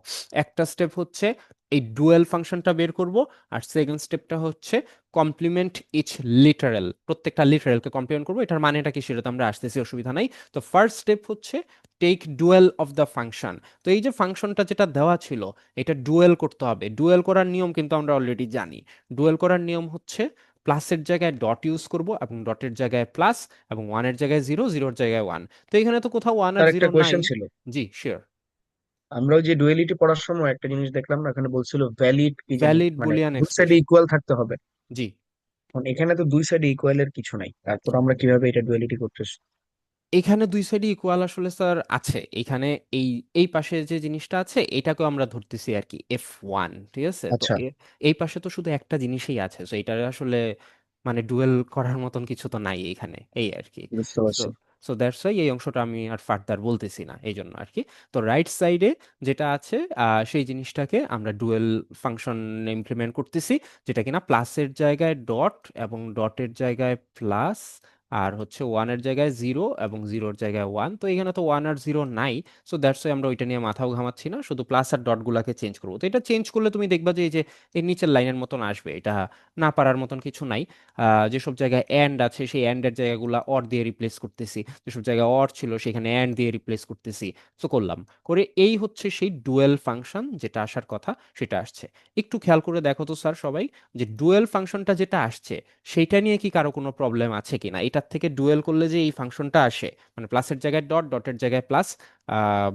একটা স্টেপ হচ্ছে এই ডুয়েল ফাংশনটা বের করব, আর সেকেন্ড স্টেপটা হচ্ছে কমপ্লিমেন্ট ইচ লিটারেল, প্রত্যেকটা লিটারেলকে কমপ্লিমেন্ট করব। এটার মানেটা কি সেটা তো আমরা আসতেছি, অসুবিধা নাই। তো ফার্স্ট স্টেপ হচ্ছে take dual of the function. তো এই যে ফাংশনটা যেটা দেওয়া ছিল, এটা ডুয়েল করতে হবে। ডুয়েল করার নিয়ম কিন্তু আমরা অলরেডি জানি। ডুয়েল করার নিয়ম হচ্ছে প্লাসের জায়গায় ডট ইউজ করব, এবং ডটের জায়গায় প্লাস, এবং ওয়ানের জায়গায় জিরো, জিরোর জায়গায় ওয়ান। তো এখানে তো কোথাও ওয়ান আর তার একটা জিরো নাই। কোয়েশ্চেন ছিল। জি শিওর। আমরা ওই যে ডুয়েলিটি পড়ার সময় একটা জিনিস দেখলাম না, এখানে বলছিল ভ্যালিড কি জানি, ভ্যালিড মানে বুলিয়ান দুই সাইডে এক্সপ্রেশন। ইকুয়াল থাকতে হবে। জি। এখন এখানে তো দুই সাইডে ইকুয়াল এর কিছু নাই, তারপর আমরা কিভাবে এটা ডুয়ালিটি করতেছি? এখানে দুই সাইডে ইকুয়াল আসলে স্যার আছে এখানে। এই এই পাশে যে জিনিসটা আছে এটাকেও আমরা ধরতেছি আর কি F1, ঠিক আছে। তো আচ্ছা, এই পাশে তো শুধু একটা জিনিসই আছে, তো এটা আসলে মানে ডুয়েল করার মতন কিছু তো নাই এখানে, এই আর কি। বুঝতে সো পারছি। সো দ্যাটস ওয়াই এই অংশটা আমি আর ফার্দার বলতেছি না, এই জন্য আর কি। তো রাইট সাইডে যেটা আছে সেই জিনিসটাকে আমরা ডুয়েল ফাংশন ইমপ্লিমেন্ট করতেছি, যেটা কিনা প্লাসের জায়গায় ডট, এবং ডটের জায়গায় প্লাস, আর হচ্ছে ওয়ানের জায়গায় জিরো, এবং জিরোর জায়গায় ওয়ান। তো এখানে তো ওয়ান আর জিরো নাই। সো দ্যাটস ওয়াই আমরা ওইটা নিয়ে মাথাও ঘামাচ্ছি না, শুধু প্লাস আর ডট গুলাকে চেঞ্জ করবো। তো এটা চেঞ্জ করলে তুমি দেখবা যে এই যে এর নিচের লাইনের মতন আসবে, এটা না পারার মতন কিছু নাই। যেসব জায়গায় অ্যান্ড আছে সেই অ্যান্ডের জায়গাগুলো অর দিয়ে রিপ্লেস করতেছি, যেসব জায়গায় অর ছিল সেখানে অ্যান্ড দিয়ে রিপ্লেস করতেছি। সো করলাম, করে এই হচ্ছে সেই ডুয়েল ফাংশন যেটা আসার কথা সেটা আসছে। একটু খেয়াল করে দেখো তো স্যার সবাই, যে ডুয়েল ফাংশনটা যেটা আসছে সেইটা নিয়ে কি কারো কোনো প্রবলেম আছে কিনা। এটার থেকে ডুয়েল করলে যে এই ফাংশনটা আসে, মানে প্লাসের জায়গায় ডট, ডটের জায়গায় প্লাস, আহ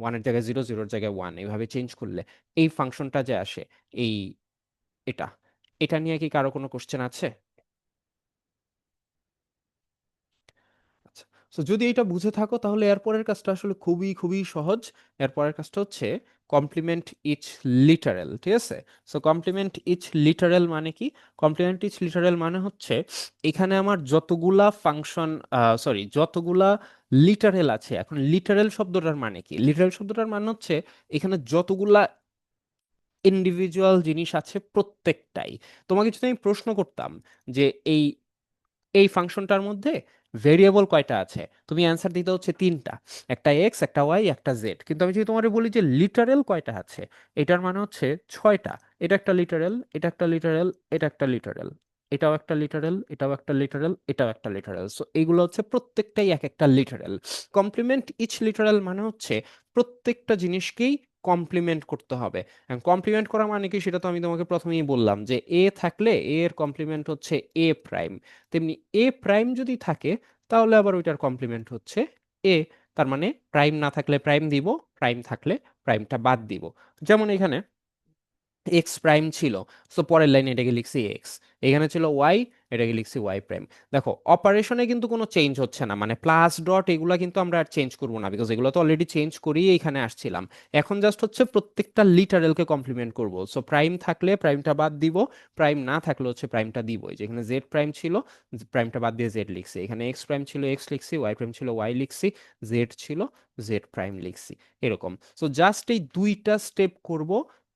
ওয়ানের জায়গায় জিরো, জিরোর জায়গায় ওয়ান, এইভাবে চেঞ্জ করলে এই ফাংশনটা যে আসে, এই এটা এটা নিয়ে কি কারো কোনো কোশ্চেন আছে? আচ্ছা। সো যদি এটা বুঝে থাকো তাহলে এরপরের কাজটা আসলে খুবই খুবই সহজ। এরপরের কাজটা হচ্ছে কমপ্লিমেন্ট ইচ লিটারেল, ঠিক আছে। সো কমপ্লিমেন্ট ইচ লিটারেল মানে কি? কমপ্লিমেন্ট ইচ লিটারেল মানে হচ্ছে এখানে আমার যতগুলা ফাংশন, সরি, যতগুলা লিটারেল আছে। এখন লিটারেল শব্দটার মানে কি? লিটারেল শব্দটার মানে হচ্ছে এখানে যতগুলা ইন্ডিভিজুয়াল জিনিস আছে প্রত্যেকটাই। তোমাকে যদি আমি প্রশ্ন করতাম যে এই এই ফাংশনটার মধ্যে ভেরিয়েবল কয়টা আছে, তুমি অ্যান্সার দিতে হচ্ছে তিনটা, একটা এক্স, একটা ওয়াই, একটা জেড। কিন্তু আমি যদি তোমার বলি যে লিটারেল কয়টা আছে, এটার মানে হচ্ছে ছয়টা। এটা একটা লিটারেল, এটা একটা লিটারেল, এটা একটা লিটারেল, এটাও একটা লিটারেল, এটাও একটা লিটারেল, এটাও একটা লিটারেল। সো এইগুলো হচ্ছে প্রত্যেকটাই এক একটা লিটারেল। কমপ্লিমেন্ট ইচ লিটারেল মানে হচ্ছে প্রত্যেকটা জিনিসকেই কমপ্লিমেন্ট করতে হবে। কমপ্লিমেন্ট করা মানে কি সেটা তো আমি তোমাকে প্রথমেই বললাম, যে এ থাকলে এ এর কমপ্লিমেন্ট হচ্ছে এ প্রাইম। তেমনি এ প্রাইম যদি থাকে তাহলে আবার ওইটার কমপ্লিমেন্ট হচ্ছে এ। তার মানে প্রাইম না থাকলে প্রাইম দিব, প্রাইম থাকলে প্রাইমটা বাদ দিব। যেমন এখানে এক্স প্রাইম ছিল, সো পরের লাইনে এটাকে লিখছি এক্স। এখানে ছিল ওয়াই, এটাকে লিখছি ওয়াই প্রাইম। দেখো অপারেশনে কিন্তু কোনো চেঞ্জ হচ্ছে না, মানে প্লাস ডট এগুলা কিন্তু আমরা আর চেঞ্জ করবো না, বিকজ এগুলো তো অলরেডি চেঞ্জ করিয়ে এখানে আসছিলাম। এখন জাস্ট হচ্ছে প্রত্যেকটা লিটারেলকে কমপ্লিমেন্ট করব। সো প্রাইম থাকলে প্রাইমটা বাদ দিব, প্রাইম না থাকলে হচ্ছে প্রাইমটা দিব। যেখানে জেড প্রাইম ছিল, প্রাইমটা বাদ দিয়ে জেড লিখছি। এখানে এক্স প্রাইম ছিল, এক্স লিখছি, ওয়াই প্রাইম ছিল, ওয়াই লিখছি, জেড ছিল, জেড প্রাইম লিখছি। এরকম। সো জাস্ট এই দুইটা স্টেপ করব,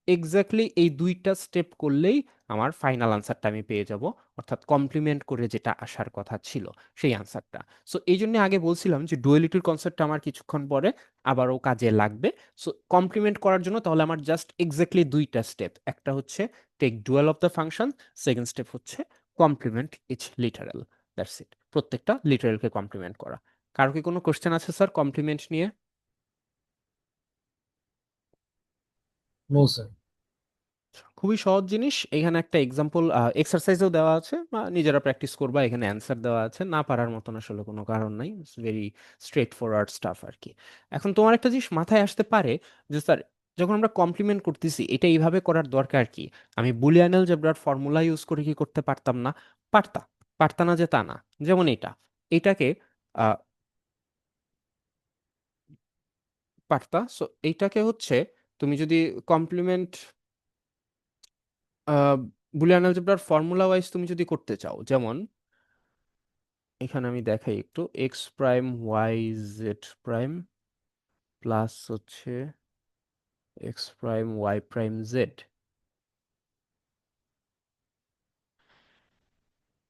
এক্স্যাক্টলি এই দুইটা স্টেপ করলেই আমার ফাইনাল আনসারটা আমি পেয়ে যাব, অর্থাৎ কমপ্লিমেন্ট করে যেটা আসার কথা ছিল সেই আনসারটা। সো এই জন্য আগে বলছিলাম যে ডুয়ালিটির কনসেপ্টটা আমার কিছুক্ষণ পরে আবারও কাজে লাগবে। সো কমপ্লিমেন্ট করার জন্য তাহলে আমার জাস্ট এক্স্যাক্টলি দুইটা স্টেপ, একটা হচ্ছে take dual of the function, second step হচ্ছে complement each literal. That's it, প্রত্যেকটা লিটারালকে কমপ্লিমেন্ট করা। কারো কি কোনো কোশ্চেন আছে স্যার কমপ্লিমেন্ট নিয়ে? No sir. খুবই সহজ জিনিস। এখানে একটা এক্সাম্পল এক্সারসাইজও দেওয়া আছে, বা নিজেরা প্র্যাকটিস করবা, এখানে অ্যান্সার দেওয়া আছে, না পারার মতন আসলে কোনো কারণ নাই। It's very straightforward stuff আর কি। এখন তোমার একটা জিনিস মাথায় আসতে পারে যে স্যার, যখন আমরা কমপ্লিমেন্ট করতেছি এটা এইভাবে করার দরকার কি? আমি বুলিয়ান অ্যালজেব্রার ফর্মুলা ইউজ করে কি করতে পারতাম না? পারতা, পারতা না যে তা না। যেমন এটা, এটাকে আহ, পারতা। সো এইটাকে হচ্ছে তুমি যদি কমপ্লিমেন্ট বুলিয়ান অ্যালজেব্রার ফর্মুলা ওয়াইজ তুমি যদি করতে চাও, যেমন এখানে আমি দেখাই একটু, x prime y z prime plus হচ্ছে x prime y prime z.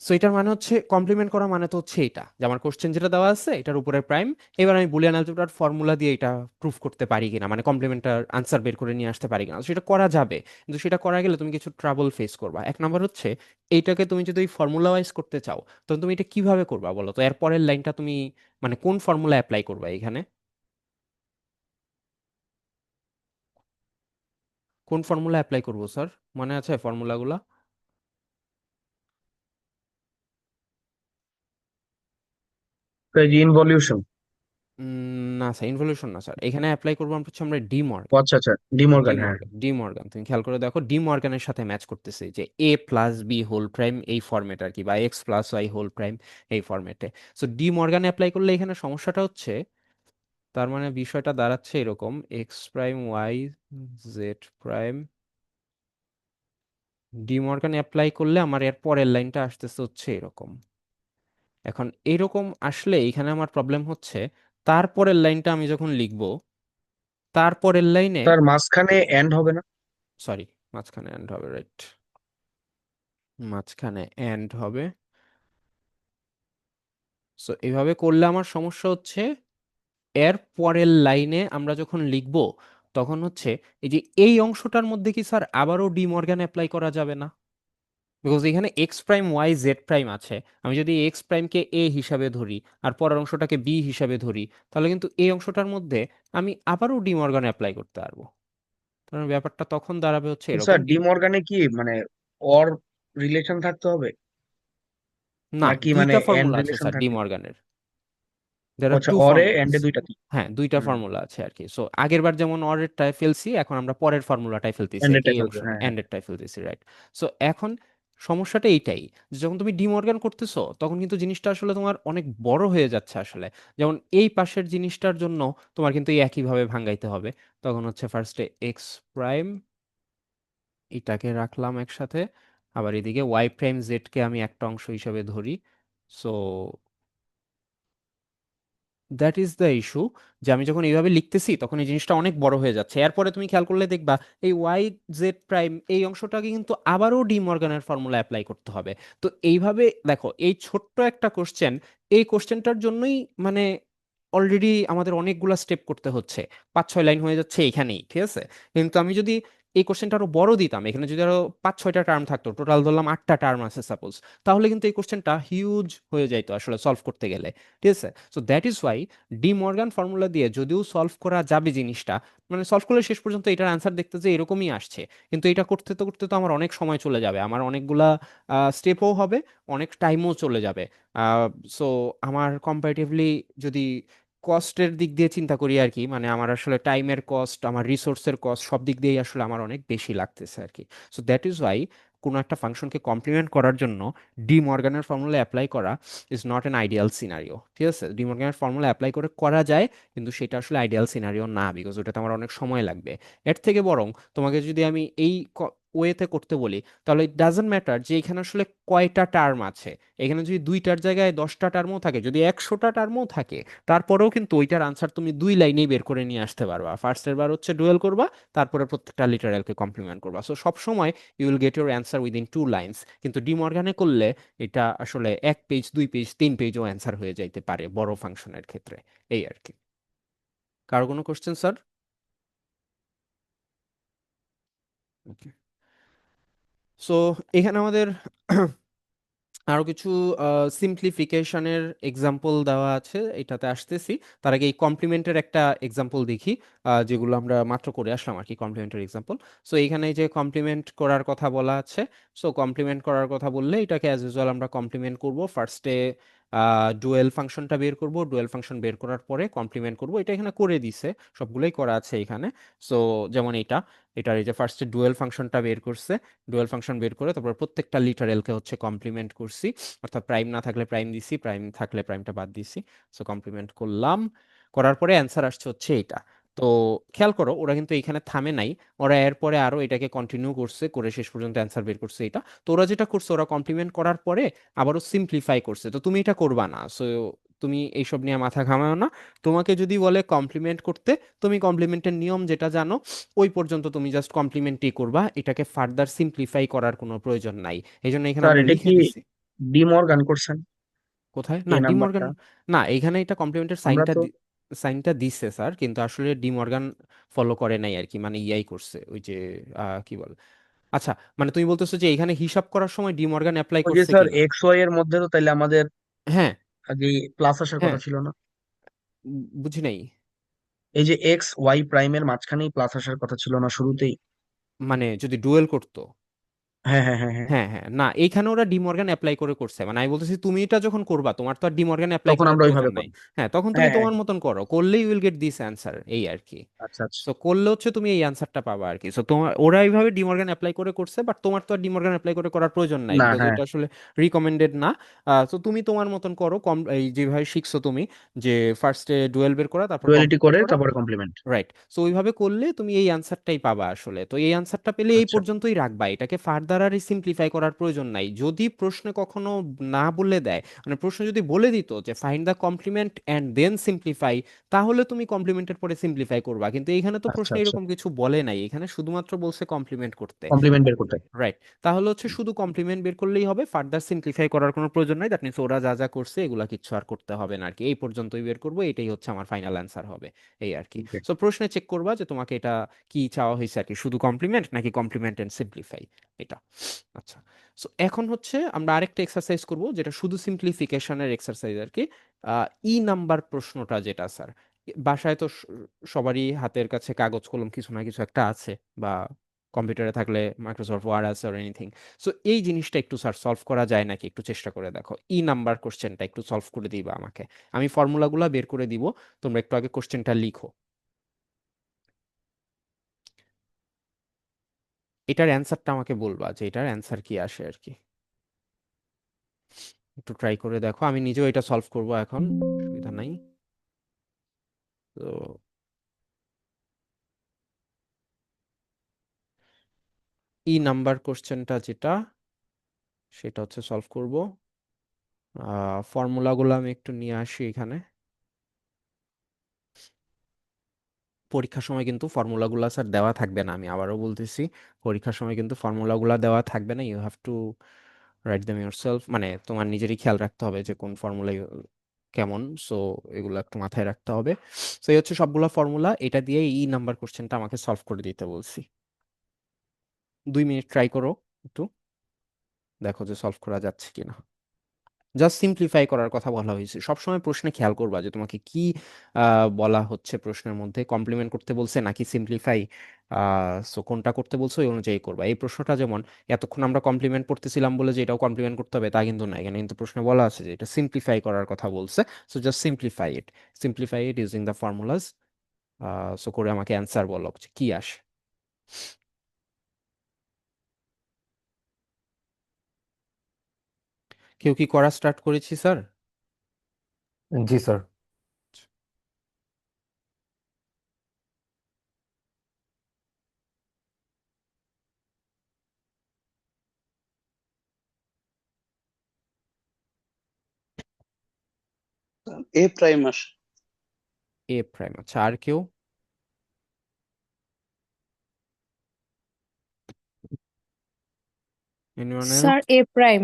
So এটার মানে হচ্ছে কমপ্লিমেন্ট করা মানে তো হচ্ছে এটা যে আমার কোশ্চেন যেটা দেওয়া আছে এটার উপরে প্রাইম, এবার আমি বুলিয়ান অ্যালজেব্রার ফর্মুলা দিয়ে এটা প্রুফ করতে পারি কিনা, মানে কমপ্লিমেন্টার আনসার বের করে নিয়ে আসতে পারি কিনা। সেটা করা যাবে, কিন্তু সেটা করা গেলে তুমি কিছু ট্রাবল ফেস করবা। এক নাম্বার হচ্ছে এইটাকে তুমি যদি ফর্মুলা ওয়াইজ করতে চাও, তখন তুমি এটা কিভাবে করবা বলো তো? এর পরের লাইনটা তুমি মানে কোন ফর্মুলা অ্যাপ্লাই করবা এখানে? কোন ফর্মুলা অ্যাপ্লাই করবো স্যার, মনে আছে ফর্মুলাগুলা? ইনভলিউশন। না স্যার, ইনভলিউশন না স্যার, এখানে অ্যাপ্লাই করবো আমরা হচ্ছে আমরা ডি ও মর্গান। আচ্ছা আচ্ছা, ডি ডিমর্গান, হ্যাঁ। মর্গান, ডি মর্গান তুমি খেয়াল করে দেখো, ডি মর্গানের সাথে ম্যাচ করতেছে যে a plus b whole prime এই ফরম্যাট আর কি, বা x plus y whole prime এই ফরম্যাটে। সো ডি মর্গানে অ্যাপ্লাই করলে এখানে সমস্যাটা হচ্ছে, তার মানে বিষয়টা দাঁড়াচ্ছে এরকম, x prime y z prime ডি মর্গানে অ্যাপ্লাই করলে আমার এর পরের লাইনটা আসতেছে হচ্ছে এরকম। এখন এরকম আসলে এখানে আমার প্রবলেম হচ্ছে, তারপরের লাইনটা আমি যখন লিখবো, তারপরের লাইনে, তার মাঝখানে এন্ড হবে না? সরি, মাঝখানে এন্ড হবে, রাইট, মাঝখানে এন্ড হবে। সো এইভাবে করলে আমার সমস্যা হচ্ছে, এর পরের লাইনে আমরা যখন লিখব তখন হচ্ছে এই যে এই অংশটার মধ্যে কি স্যার আবারও ডি মর্গান অ্যাপ্লাই করা যাবে না? বিকজ এখানে x prime y z prime আছে, আমি যদি এক্স প্রাইমকে এ হিসাবে ধরি আর পরের অংশটাকে বি হিসাবে ধরি, তাহলে কিন্তু এই অংশটার মধ্যে আমি আবারও ডি মর্গান অ্যাপ্লাই করতে পারবো। কারণ ব্যাপারটা তখন দাঁড়াবে হচ্ছে এরকম স্যার ডিমর্গানে কি মানে অর রিলেশন থাকতে হবে, না, নাকি মানে দুইটা এন্ড ফর্মুলা আছে রিলেশন স্যার ডি থাকলে? মর্গানের। দের ও আর আচ্ছা, টু অরে ফর্মুলাস। এন্ডে দুইটা কি? হ্যাঁ, দুইটা হুম, ফর্মুলা আছে আর কি। সো আগের বার যেমন অরেরটায় ফেলছি, এখন আমরা পরের ফর্মুলাটায় ফেলতেছি আর কি, এন্ডেরটা এই ফেলবে, অংশটা হ্যাঁ হ্যাঁ। এন্ডেরটায় ফেলতেছি, রাইট। সো এখন সমস্যাটা এইটাই যে যখন তুমি ডিমর্গান করতেছো তখন কিন্তু জিনিসটা আসলে তোমার অনেক বড় হয়ে যাচ্ছে আসলে। যেমন এই পাশের জিনিসটার জন্য তোমার কিন্তু এই একইভাবে ভাঙাইতে হবে। তখন হচ্ছে ফার্স্টে এক্স প্রাইম এটাকে রাখলাম একসাথে, আবার এদিকে ওয়াই প্রাইম জেড কে আমি একটা অংশ হিসেবে ধরি। So that is the issue, যে আমি যখন এইভাবে লিখতেছি তখন এই জিনিসটা অনেক বড় হয়ে যাচ্ছে। এরপরে তুমি খেয়াল করলে দেখবা এই ওয়াই জেড প্রাইম এই অংশটাকে কিন্তু আবারও ডি মর্গানের ফর্মুলা অ্যাপ্লাই করতে হবে। তো এইভাবে দেখো, এই ছোট্ট একটা কোশ্চেন, এই কোশ্চেনটার জন্যই মানে অলরেডি আমাদের অনেকগুলা স্টেপ করতে হচ্ছে, 5-6 লাইন হয়ে যাচ্ছে এখানেই, ঠিক আছে? কিন্তু আমি যদি এই কোশ্চেনটা আরো বড় দিতাম, এখানে যদি আরো 5-6টা টার্ম থাকতো, টোটাল ধরলাম 8টা টার্ম আছে সাপোজ, তাহলে কিন্তু এই কোশ্চেনটা হিউজ হয়ে যাইতো আসলে সলভ করতে গেলে, ঠিক আছে? So that is Y D Morgan formula দিয়ে যদিও সলভ করা যাবে জিনিসটা, মানে সলভ করলে শেষ পর্যন্ত এটার অ্যান্সার দেখতে যে এরকমই আসছে, কিন্তু এটা করতে তো করতে তো আমার অনেক সময় চলে যাবে, আমার অনেকগুলা স্টেপও হবে, অনেক টাইমও চলে যাবে। সো আমার কম্পারেটিভলি যদি কস্টের দিক দিয়ে চিন্তা করি আর কি, মানে আমার আসলে টাইমের কস্ট, আমার রিসোর্সের কস্ট, সব দিক দিয়েই আসলে আমার অনেক বেশি লাগতেছে আর কি। সো দ্যাট ইজ ওয়াই কোনো একটা ফাংশনকে কমপ্লিমেন্ট করার জন্য ডি মর্গানের ফর্মুলা অ্যাপ্লাই করা is not an ideal scenario, ঠিক আছে? ডি মর্গানের ফর্মুলা অ্যাপ্লাই করে করা যায়, কিন্তু সেটা আসলে আইডিয়াল সিনারিও না, বিকজ ওটাতে আমার অনেক সময় লাগবে। এর থেকে বরং তোমাকে যদি আমি এই ওয়েতে করতে বলি, তাহলে ইট ডাজন্ট ম্যাটার যে এখানে আসলে কয়টা টার্ম আছে, এখানে যদি 2টার জায়গায় 10টা টার্মও থাকে, যদি 100টা টার্মও থাকে, তারপরেও কিন্তু ওইটার আনসার তুমি 2 লাইনেই বের করে নিয়ে আসতে পারবা। ফার্স্টের বার হচ্ছে ডুয়েল করবা, তারপরে প্রত্যেকটা লিটারালকে কমপ্লিমেন্ট করবা। সো সব সময় you will get your answer within 2 lines. কিন্তু ডিমর্গানে করলে এটা আসলে 1 পেজ, 2 পেজ, 3 পেজও অ্যান্সার হয়ে যাইতে পারে বড় ফাংশনের ক্ষেত্রে। এই আর কি। কারো কোনো কোশ্চেন স্যার? ওকে। সো এখানে আমাদের আরো কিছু সিম্পলিফিকেশনের এক্সাম্পল দেওয়া আছে, এটাতে আসতেছি। তার আগে এই কমপ্লিমেন্টের একটা এক্সাম্পল দেখি, যেগুলো আমরা মাত্র করে আসলাম আর কি, কমপ্লিমেন্টের এক্সাম্পল। সো এখানে যে কমপ্লিমেন্ট করার কথা বলা আছে, সো কমপ্লিমেন্ট করার কথা বললে এটাকে অ্যাজ ইউজুয়াল আমরা কমপ্লিমেন্ট করব ফার্স্টে। ডুয়েল ফাংশনটা বের করব, ডুয়েল ফাংশন বের করার পরে কমপ্লিমেন্ট করব, এটা এখানে করে দিছে, সবগুলোই করা আছে এখানে। সো যেমন এটার এই যে ফার্স্টে ডুয়েল ফাংশনটা বের করছে, ডুয়েল ফাংশন বের করে তারপর প্রত্যেকটা লিটারেলকে হচ্ছে কমপ্লিমেন্ট করছি, অর্থাৎ প্রাইম না থাকলে প্রাইম দিছি, প্রাইম থাকলে প্রাইমটা বাদ দিছি। সো কমপ্লিমেন্ট করলাম, করার পরে অ্যান্সার আসছে হচ্ছে এটা। তো খেয়াল করো ওরা কিন্তু এখানে থামে নাই, ওরা এরপরে আরো এটাকে কন্টিনিউ করছে, করে শেষ পর্যন্ত অ্যান্সার বের করছে এটা। তো ওরা যেটা করছে, ওরা কমপ্লিমেন্ট করার পরে আবারও সিম্পলিফাই করছে, তো তুমি এটা করবা না। সো তুমি এইসব নিয়ে মাথা ঘামাও না। তোমাকে যদি বলে কমপ্লিমেন্ট করতে, তুমি কমপ্লিমেন্টের নিয়ম যেটা জানো ওই পর্যন্ত তুমি জাস্ট কমপ্লিমেন্টই করবা, এটাকে ফার্দার সিম্পলিফাই করার কোনো প্রয়োজন নাই। এই জন্য এখানে স্যার আমরা এটা লিখে কি দিছি। ডিমর্গান করছেন কোথায়? না এই ডি মর্গান, নাম্বারটা? না এখানে এটা কমপ্লিমেন্টের আমরা সাইনটা তো সাইনটা দিচ্ছে স্যার, কিন্তু আসলে ডি মর্গান ফলো করে নাই আর কি, মানে ইয়াই করছে ওই যে কি বল, আচ্ছা মানে তুমি বলতেছো যে এখানে হিসাব করার সময় ডি মর্গান অ্যাপ্লাই ওই যে করছে স্যার কিনা? এক্স ওয়াই এর মধ্যে তো তাইলে আমাদের হ্যাঁ। আগে প্লাস আসার হ্যাঁ, কথা ছিল না? বুঝি নাই। এই যে এক্স ওয়াই প্রাইমের মাঝখানেই প্লাস আসার কথা ছিল না শুরুতেই? মানে যদি ডুয়েল করতো। হ্যাঁ হ্যাঁ হ্যাঁ হ্যাঁ। হ্যাঁ হ্যাঁ, না এইখানে ওরা ডিমর্গান অ্যাপ্লাই করে করছে, মানে আমি বলতেছি তুমি এটা যখন করবা তোমার তো আর ডিমর্গান অ্যাপ্লাই তখন করার আমরা প্রয়োজন ওইভাবে নাই। করবো। হ্যাঁ, তখন তুমি হ্যাঁ হ্যাঁ তোমার হ্যাঁ। মতন করো, করলেই উইল গেট দিস অ্যান্সার, এই আর কি। আচ্ছা আচ্ছা। সো করলে হচ্ছে তুমি এই অ্যান্সারটা পাবা আর কি। সো তোমার ওরা এইভাবে ডিমর্গান অ্যাপ্লাই করে করছে, বাট তোমার তো আর ডিমর্গান অ্যাপ্লাই করে করার প্রয়োজন নাই, না বিকজ হ্যাঁ, ওইটা আসলে রিকমেন্ডেড না। তো তুমি তোমার মতন করো, কম এই যেভাবে শিখছো তুমি, যে ফার্স্টে ডুয়েল বের করা তারপর ডুয়ালিটি কমপ্লিমেন্ট করে করা। তারপরে কমপ্লিমেন্ট। রাইট, সো ওইভাবে করলে তুমি এই অ্যান্সারটাই পাবা আসলে। তো এই অ্যান্সারটা পেলে এই আচ্ছা পর্যন্তই রাখবা, এটাকে ফার্দার আর সিম্পলিফাই করার প্রয়োজন নাই। যদি প্রশ্নে কখনো না বলে দেয়, মানে প্রশ্ন যদি বলে দিত যে find the complement and then simplify, তাহলে তুমি কমপ্লিমেন্টের পরে সিম্পলিফাই করবা, কিন্তু এখানে তো আচ্ছা প্রশ্নে আচ্ছা। এরকম কিছু বলে নাই, এখানে শুধুমাত্র বলছে কমপ্লিমেন্ট করতে। কমপ্লিমেন্ট বের করতে। রাইট, তাহলে হচ্ছে শুধু কমপ্লিমেন্ট বের করলেই হবে, ফার্দার সিম্পলিফাই করার কোনো প্রয়োজন নাই। দ্যাট মিনস ওরা যা যা করছে এগুলা কিচ্ছু আর করতে হবে না আর কি, এই পর্যন্তই বের করবো, এটাই হচ্ছে আমার ফাইনাল অ্যান্সার হবে, এই আর কি। Okay. সো প্রশ্নে চেক করবা যে তোমাকে এটা কি চাওয়া হয়েছে আর কি, শুধু কমপ্লিমেন্ট নাকি কমপ্লিমেন্ট এন্ড সিম্পলিফাই, এটা। আচ্ছা, সো এখন হচ্ছে আমরা আরেকটা এক্সারসাইজ করব, যেটা শুধু সিম্পলিফিকেশনের এক্সারসাইজ আর কি। ই নাম্বার প্রশ্নটা যেটা স্যার, বাসায় তো সবারই হাতের কাছে কাগজ কলম কিছু না কিছু একটা আছে, বা কম্পিউটারে থাকলে মাইক্রোসফট ওয়ার্ড আছে অর এনিথিং। সো এই জিনিসটা একটু স্যার সলভ করা যায় নাকি, একটু চেষ্টা করে দেখো, ই নাম্বার কোশ্চেনটা একটু সলভ করে দিবা আমাকে। আমি ফর্মুলাগুলো বের করে দিব, তোমরা একটু আগে কোশ্চেনটা লিখো, এটার অ্যান্সারটা আমাকে বলবা যে এটার অ্যান্সার কি আসে আর কি। একটু ট্রাই করে দেখো, আমি নিজেও এটা সলভ করব এখন, অসুবিধা নাই। তো ই নাম্বার কোশ্চেনটা যেটা, সেটা হচ্ছে সলভ করব। ফর্মুলাগুলো আমি একটু নিয়ে আসি এখানে। পরীক্ষার সময় কিন্তু ফর্মুলাগুলো স্যার দেওয়া থাকবে না, আমি আবারও বলতেছি, পরীক্ষার সময় কিন্তু ফর্মুলাগুলো দেওয়া থাকবে না, you have to write them yourself, মানে তোমার নিজেরই খেয়াল রাখতে হবে যে কোন ফর্মুলা কেমন। সো এগুলো একটু মাথায় রাখতে হবে। সো এই হচ্ছে সবগুলা ফর্মুলা, এটা দিয়ে ই নাম্বার কোশ্চেনটা আমাকে সলভ করে দিতে বলছি। 2 মিনিট ট্রাই করো একটু, দেখো যে সলভ করা যাচ্ছে কিনা। জাস্ট সিম্পলিফাই করার কথা বলা হয়েছে, সবসময় প্রশ্নে খেয়াল করবা যে তোমাকে কি বলা হচ্ছে, প্রশ্নের মধ্যে কমপ্লিমেন্ট করতে বলছে নাকি সিম্পলিফাই। সো কোনটা করতে বলছো ওই অনুযায়ী করবা। এই প্রশ্নটা যেমন, এতক্ষণ আমরা কমপ্লিমেন্ট পড়তেছিলাম বলে যে এটাও কমপ্লিমেন্ট করতে হবে তা কিন্তু না, এখানে কিন্তু প্রশ্নে বলা আছে যে এটা সিম্পলিফাই করার কথা বলছে। So just simplify it, simplify it using the formulas. So করে আমাকে অ্যান্সার বলো যে কি আসে। কেউ কি করা স্টার্ট করেছি স্যার? জি স্যার। এ প্রাইম আসে। এ প্রাইম, আচ্ছা আর কেউ? Anyone sir else? A prime.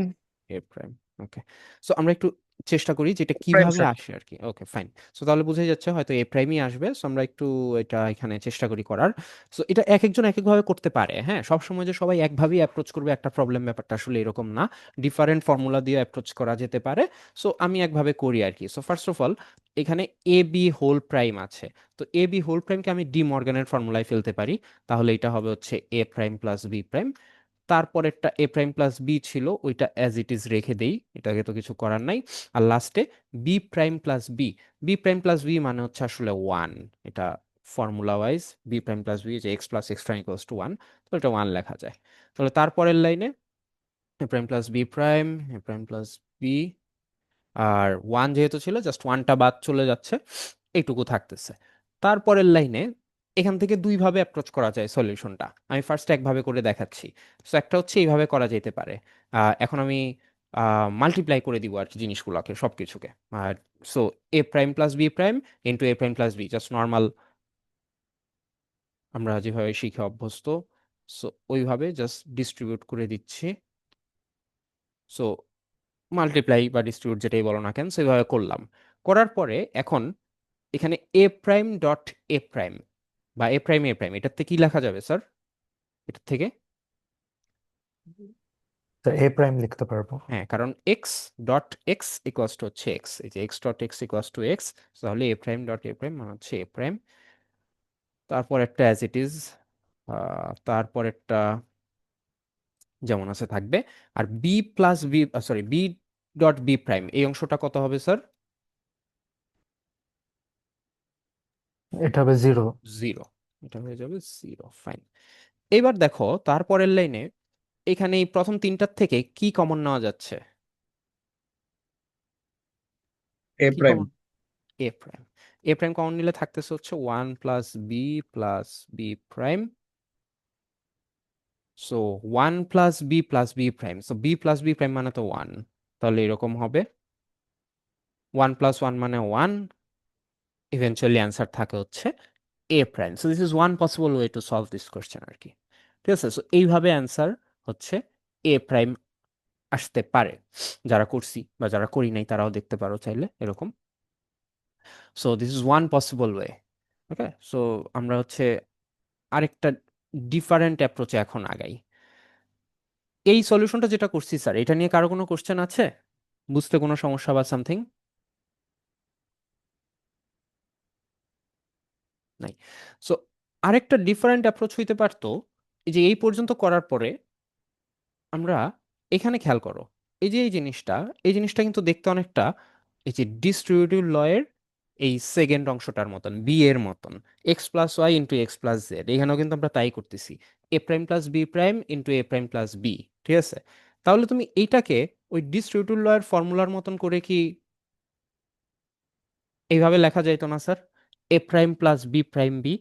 A prime, okay. So আমরা একটু চেষ্টা করি যে এটা প্রাইম কিভাবে স্যার। আসে আর কি। ওকে ফাইন, সো তাহলে বোঝাই যাচ্ছে হয়তো এ প্রাইমই আসবে। সো আমরা একটু এটা এখানে চেষ্টা করি করার। সো এটা এক একজন এক একভাবে করতে পারে, হ্যাঁ, সব সময় যে সবাই একভাবেই অ্যাপ্রোচ করবে একটা প্রবলেম, ব্যাপারটা আসলে এরকম না, ডিফারেন্ট ফর্মুলা দিয়ে অ্যাপ্রোচ করা যেতে পারে। সো আমি একভাবে করি আর কি। সো ফার্স্ট অফ অল, এখানে এ বি হোল প্রাইম আছে, তো এ বি হোল প্রাইমকে আমি ডি মর্গানের ফর্মুলায় ফেলতে পারি, তাহলে এটা হবে হচ্ছে A prime plus B prime. তারপরেরটা এ প্রাইম প্লাস বি ছিল, ওইটা অ্যাজ ইট ইজ রেখে দেই, এটাকে তো কিছু করার নাই। আর লাস্টে B prime plus B, B prime plus B মানে হচ্ছে আসলে ওয়ান। এটা formula wise B prime plus B যে x plus x prime equals to one, তো এটা ওয়ান লেখা যায়। তাহলে তারপরের লাইনে A prime plus B prime, A prime plus B, আর ওয়ান যেহেতু ছিল জাস্ট ওয়ানটা বাদ চলে যাচ্ছে, এইটুকু থাকতেছে। তারপরের লাইনে এখান থেকে দুইভাবে অ্যাপ্রোচ করা যায় সলিউশনটা, আমি ফার্স্ট একভাবে করে দেখাচ্ছি। সো একটা হচ্ছে এইভাবে করা যেতে পারে। এখন আমি মাল্টিপ্লাই করে দিব আর কি জিনিসগুলোকে, সবকিছুকে। আর so A prime plus B prime into A prime plus B, just normal আমরা যেভাবে শিখে অভ্যস্ত, সো ওইভাবে জাস্ট ডিস্ট্রিবিউট করে দিচ্ছি। সো মাল্টিপ্লাই বা ডিস্ট্রিবিউট যেটাই বলো না কেন সেভাবে করলাম। করার পরে এখন এখানে এ প্রাইম ডট এ প্রাইম বা এ প্রাইম এটার থেকে কি লেখা যাবে স্যার? এটার থেকে তো এ প্রাইম লিখতে পারবো। হ্যাঁ, কারণ x dot x equals to হচ্ছে এক্স, এই যে x dot x equals to x, তাহলে এ প্রাইম ডট এ প্রাইম মানে হচ্ছে এ প্রাইম। তারপর একটা অ্যাজ ইট ইজ, তারপর একটা যেমন আছে থাকবে। আর B plus B, sorry B dot B prime, এই অংশটা কত হবে স্যার? এটা হবে 0। জিরো, এটা হয়ে যাবে জিরো, ফাইন। এবার দেখো তারপরের লাইনে এখানে এই প্রথম তিনটার থেকে কি কমন নেওয়া যাচ্ছে? এ কি prime. Common? A prime. A prime common নিলে থাকতেছে হচ্ছে one plus B prime. So one plus B prime, so B plus B prime মানে তো ওয়ান, তাহলে এরকম হবে ওয়ান প্লাস ওয়ান মানে ওয়ান। ইভেনচুয়ালি অ্যান্সার থাকে হচ্ছে A prime. So this is one possible way to solve this question আর কি। ঠিক আছে, সো এইভাবে অ্যান্সার হচ্ছে এ প্রাইম আসতে পারে। যারা করছি বা যারা করি নাই তারাও দেখতে পারো চাইলে এরকম। So this is one possible way. Okay, so আমরা হচ্ছে আরেকটা ডিফারেন্ট অ্যাপ্রোচে এখন আগাই। এই সলিউশনটা যেটা করছি স্যার, এটা নিয়ে কারো কোনো কোশ্চেন আছে? বুঝতে কোনো সমস্যা বা সামথিং? নাই। সো আরেকটা ডিফারেন্ট অ্যাপ্রোচ হইতে পারতো, এই যে এই পর্যন্ত করার পরে আমরা এখানে খেয়াল করো, এই যে এই জিনিসটা কিন্তু দেখতে অনেকটা এই যে ডিস্ট্রিবিউটিভ লয়ের এই সেকেন্ড অংশটার মতন, বি এর মতন, x plus y into x plus z. এখানেও কিন্তু আমরা তাই করতেছি, A prime plus B prime into A prime plus B. ঠিক আছে, তাহলে তুমি এইটাকে ওই ডিস্ট্রিবিউটিভ লয়ের ফর্মুলার মতন করে কি এইভাবে লেখা যাইতো না sir? A prime plus B prime B.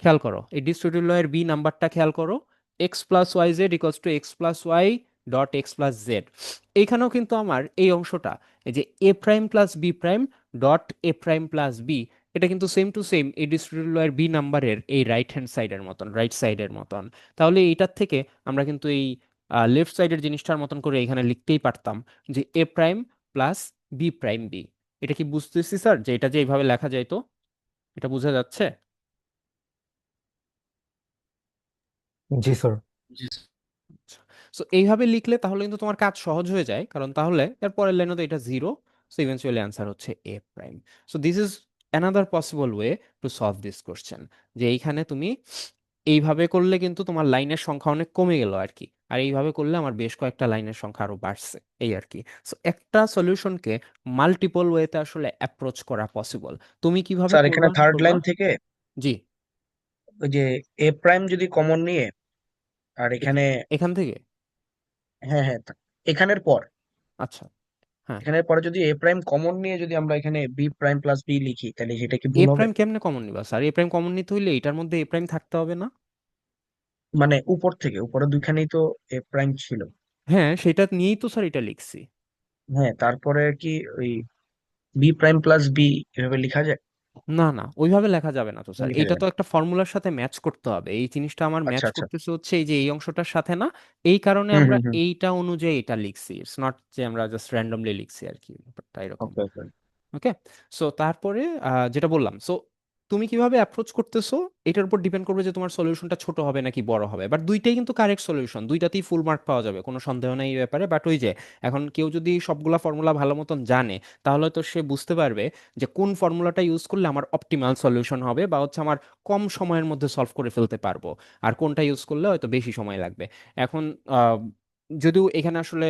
খেয়াল করো এই ডিস্ট্রিবিউটিভ ল এর বি নাম্বারটা খেয়াল করো, x plus y z equals to x plus y dot x plus z. এইখানেও কিন্তু আমার এই অংশটা, এই যে A prime plus B prime dot A prime plus B, এটা কিন্তু সেম টু সেম এই ডিস্ট্রিবিউটিভ ল এর বি নাম্বারের এই রাইট হ্যান্ড সাইডের মতন, রাইট সাইডের মতন। তাহলে এইটার থেকে আমরা কিন্তু এই লেফট সাইডের জিনিসটার মতন করে এখানে লিখতেই পারতাম যে A prime plus B prime B. এটা কি বুঝতেছি স্যার যে এটা যে এইভাবে লেখা যায়? তো এটা বোঝা যাচ্ছে? জি স্যার। সো এইভাবে লিখলে তাহলে কিন্তু তোমার কাজ সহজ হয়ে যায়, কারণ তাহলে এর পরের লাইনে তো এটা জিরো, সো ইভেন্চুয়ালি অ্যান্সার হচ্ছে A prime. So this is another possible way to solve this question, যে এইখানে তুমি এইভাবে করলে কিন্তু তোমার লাইনের সংখ্যা অনেক কমে গেল আর কি, আর এইভাবে করলে আমার বেশ কয়েকটা লাইনের সংখ্যা আরো বাড়ছে, এই আর কি। সো একটা সলিউশনকে মাল্টিপল ওয়েতে আসলে অ্যাপ্রোচ করা পসিবল। তুমি কিভাবে স্যার এখানে করবা থার্ড করবা? লাইন থেকে জি। ওই যে এ প্রাইম যদি কমন নিয়ে, আর এখানে, এখান থেকে? হ্যাঁ হ্যাঁ, এখানের পর, আচ্ছা, হ্যাঁ। এখানের পরে যদি এ প্রাইম কমন নিয়ে যদি আমরা এখানে বি প্রাইম প্লাস বি লিখি, তাহলে সেটা কি এ ভুল হবে? প্রাইম কেমনে কমন নিবা স্যার? এ প্রাইম কমন নিতে হইলে এটার মধ্যে এ প্রাইম থাকতে হবে না? মানে উপর থেকে, উপরে দুইখানেই তো এ প্রাইম ছিল। হ্যাঁ, সেটা নিয়েই তো স্যার এটা লিখছি। হ্যাঁ, তারপরে কি ওই বি প্রাইম প্লাস বি এভাবে লেখা যায়? না না, ওইভাবে লেখা যাবে না তো স্যার, লেখা এইটা যাবে তো না? একটা ফর্মুলার সাথে ম্যাচ করতে হবে। এই জিনিসটা আমার আচ্ছা ম্যাচ আচ্ছা। করতেছে হচ্ছে এই যে এই অংশটার সাথে না, এই কারণে হুম আমরা হুম হুম। এইটা অনুযায়ী এটা লিখছি, ইটস নট যে আমরা জাস্ট র্যান্ডমলি লিখছি আর কি, ব্যাপারটা এরকম। ওকে ওকে। ওকে, সো তারপরে যেটা বললাম, সো তুমি কিভাবে অ্যাপ্রোচ করতেছো এটার উপর ডিপেন্ড করবে যে তোমার সলিউশনটা ছোট হবে নাকি বড় হবে। বাট দুইটাই কিন্তু কারেক্ট সলিউশন, দুইটাতেই ফুল মার্ক পাওয়া যাবে, কোনো সন্দেহ নেই এই ব্যাপারে। বাট ওই যে এখন কেউ যদি সবগুলা ফর্মুলা ভালো মতন জানে, তাহলে তো সে বুঝতে পারবে যে কোন ফর্মুলাটা ইউজ করলে আমার অপটিমাল সলিউশন হবে, বা হচ্ছে আমার কম সময়ের মধ্যে সলভ করে ফেলতে পারবো, আর কোনটা ইউজ করলে হয়তো বেশি সময় লাগবে। এখন আহ, যদিও এখানে আসলে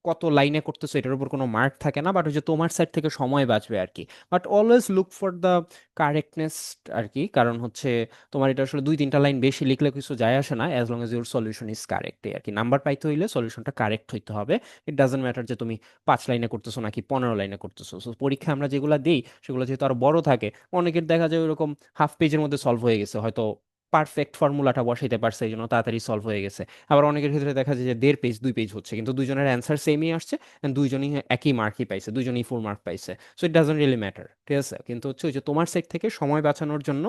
কত লাইনে করতেছো এটার উপর কোনো মার্ক থাকে না, বাট ওই যে তোমার সাইড থেকে সময় বাঁচবে আর কি। But always look for the correctness আর কি, কারণ হচ্ছে তোমার এটা আসলে 2-3টা লাইন বেশি লিখলে কিছু যায় আসে না, as long as your solution is correct আর কি। নাম্বার পাইতে হইলে সলিউশনটা কারেক্ট হইতে হবে। ইট ডাজেন্ট ম্যাটার যে তুমি 5 লাইনে করতেছো নাকি 15 লাইনে করতেছো। সো পরীক্ষা আমরা যেগুলো দিই সেগুলো যেহেতু আরো বড় থাকে, অনেকের দেখা যায় ওইরকম হাফ পেজের মধ্যে সলভ হয়ে গেছে, হয়তো পারফেক্ট ফর্মুলাটা বসাইতে পারছে এই জন্য তাড়াতাড়ি সলভ হয়ে গেছে। আবার অনেকের ক্ষেত্রে দেখা যায় যে 1.5 পেজ 2 পেজ হচ্ছে, কিন্তু দুইজনের অ্যান্সার সেমই আসছে, and দুইজনই একই মার্কই পাইছে, দুইজনই ফুল মার্ক পাইছে। So it doesn't really matter, ঠিক আছে। কিন্তু হচ্ছে ওই যে তোমার সাইড থেকে সময় বাঁচানোর জন্য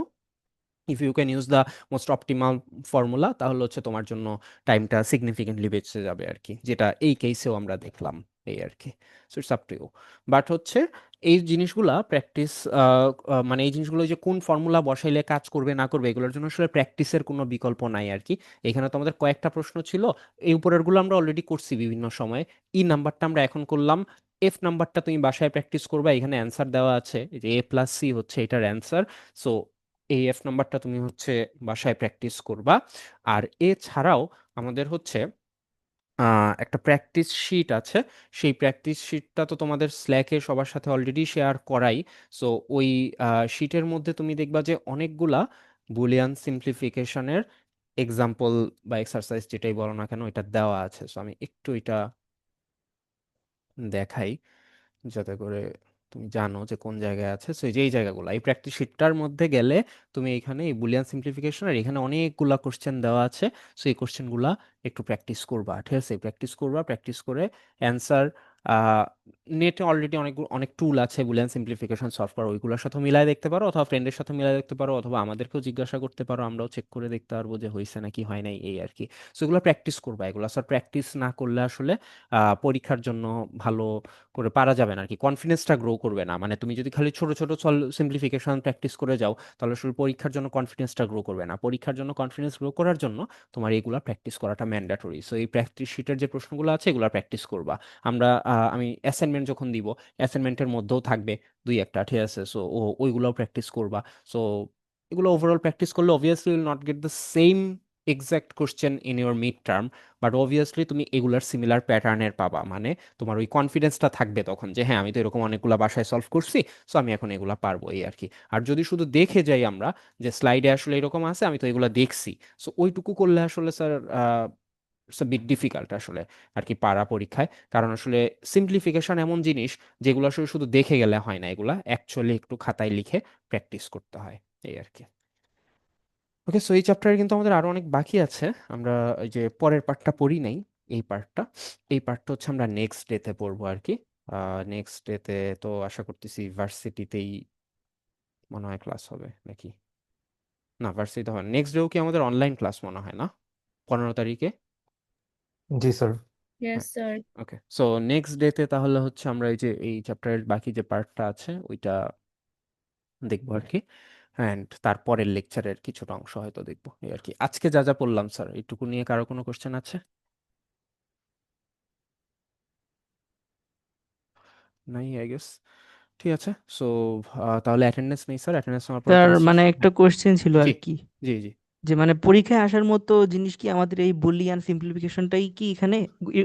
if you can use the most optimal formula, তাহলে হচ্ছে তোমার জন্য টাইমটা সিগনিফিকেন্টলি বেঁচে যাবে আর কি, যেটা এই কেসেও আমরা দেখলাম এই আর কি। So it's up to you. But হচ্ছে এই জিনিসগুলা প্র্যাকটিস, মানে এই জিনিসগুলো যে কোন ফর্মুলা বসাইলে কাজ করবে না করবে এগুলোর জন্য আসলে প্র্যাকটিসের কোনো বিকল্প নাই আর কি। এখানে তো আমাদের কয়েকটা প্রশ্ন ছিল, এই উপরের গুলো আমরা অলরেডি করছি বিভিন্ন সময়। ই নাম্বারটা আমরা এখন করলাম, এফ নাম্বারটা তুমি বাসায় প্র্যাকটিস করবা, এখানে অ্যান্সার দেওয়া আছে যে A+C হচ্ছে এটার অ্যান্সার। সো এই এফ নাম্বারটা তুমি হচ্ছে বাসায় প্র্যাকটিস করবা। আর এছাড়াও আমাদের হচ্ছে একটা প্র্যাকটিস শিট আছে, সেই প্র্যাকটিস শিটটা তো তোমাদের স্ল্যাকে সবার সাথে অলরেডি শেয়ার করাই। সো ওই শিটের মধ্যে তুমি দেখবা যে অনেকগুলা বুলিয়ান সিম্পলিফিকেশনের এক্সাম্পল বা এক্সারসাইজ যেটাই বলো না কেন এটা দেওয়া আছে। সো আমি একটু এটা দেখাই যাতে করে তুমি জানো যে কোন জায়গায় আছে। সো এই যে এই জায়গাগুলো, এই প্র্যাকটিস শিটটার মধ্যে গেলে তুমি এখানে এই বুলিয়ান সিম্পলিফিকেশন আর এখানে অনেকগুলা কোশ্চেন দেওয়া আছে। সো এই কোশ্চেনগুলা একটু প্র্যাকটিস করবা, ঠিক আছে। প্র্যাকটিস করবা, প্র্যাকটিস করে অ্যান্সার, নেটে অলরেডি অনেক অনেক টুল আছে বুলিয়ান সিম্পলিফিকেশন সলভ করা, ওইগুলোর সাথে মিলাই দেখতে পারো, অথবা ফ্রেন্ডের সাথে মিলাই দেখতে পারো, অথবা আমাদেরকেও জিজ্ঞাসা করতে পারো, আমরাও চেক করে দেখতে পারবো যে হয়েছে নাকি হয় নাই এই আর কি। সো এগুলো প্র্যাকটিস করবা, এগুলো স্যার প্র্যাকটিস না করলে আসলে পরীক্ষার জন্য ভালো করে পারা যাবে না আর কি, কনফিডেন্সটা গ্রো করবে না। মানে তুমি যদি খালি ছোট ছোট সিম্পলিফিকেশন প্র্যাকটিস করে যাও, তাহলে আসলে পরীক্ষার জন্য কনফিডেন্সটা গ্রো করবে না। পরীক্ষার জন্য কনফিডেন্স গ্রো করার জন্য তোমার এইগুলা প্র্যাকটিস করাটা ম্যান্ডেটরি। সো এই প্র্যাকটিস শিটের যে প্রশ্নগুলো আছে এগুলা প্র্যাকটিস করবা। আমি অ্যাসাইনমেন্ট যখন দিব, অ্যাসাইনমেন্টের মধ্যেও থাকবে 2-1টা, ঠিক আছে। সো ওইগুলোও প্র্যাকটিস করবা। সো এগুলো ওভারঅল প্র্যাকটিস করলে obviously will not get the same exact question in your mid term, but obviously তুমি এগুলার সিমিলার প্যাটার্নের পাবা। মানে তোমার ওই কনফিডেন্সটা থাকবে তখন যে হ্যাঁ আমি তো এরকম অনেকগুলা বাসায় সলভ করছি, সো আমি এখন এগুলা পারবো এই আর কি। আর যদি শুধু দেখে যাই আমরা যে স্লাইডে আসলে এরকম আছে আমি তো এগুলা দেখছি, সো ওইটুকু করলে আসলে স্যার ইটস বিট ডিফিকাল্ট আসলে আর কি পারা পরীক্ষায়। কারণ আসলে সিম্পলিফিকেশন এমন জিনিস যেগুলো আসলে শুধু দেখে গেলে হয় না, এগুলা অ্যাকচুয়ালি একটু খাতায় লিখে প্র্যাকটিস করতে হয় এই আর কি। ওকে, সো এই চ্যাপ্টারে কিন্তু আমাদের আরো অনেক বাকি আছে। আমরা ওই যে পরের পার্টটা পড়ি নাই, এই পার্টটা, এই পার্টটা হচ্ছে আমরা নেক্সট ডেতে পড়বো আর কি। নেক্সট ডেতে তো আশা করতেছি ভার্সিটিতেই মনে হয় ক্লাস হবে নাকি, না ভার্সিটিতে হয় নেক্সট ডেও কি আমাদের অনলাইন ক্লাস মনে হয় না, 15 তারিখে। জি স্যার। Yes, হ্যাঁ, sir. ওকে। সো নেক্সট ডেতে তাহলে হচ্ছে আমরা এই যে এই চ্যাপ্টারের বাকি যে পার্টটা আছে ওইটা দেখবো আর কি। অ্যান্ড তারপরের লেকচারের কিছুটা অংশ হয়তো দেখবো এই আর কি। আজকে যা যা পড়লাম স্যার এইটুকু নিয়ে কারো কোনো কোশ্চেন আছে? নাই আই গেস। ঠিক আছে। সো তাহলে অ্যাটেন্ডেন্স নেই স্যার, অ্যাটেন্ডেন্স নেওয়ার পরে স্যার ক্লাস শেষ। মানে একটা হ্যাঁ, কোশ্চেন ছিল জি আর কি, জি জি। যে মানে পরীক্ষায় আসার মতো জিনিস কি আমাদের এই বুলিয়ান সিম্পলিফিকেশনটাই কি এখানে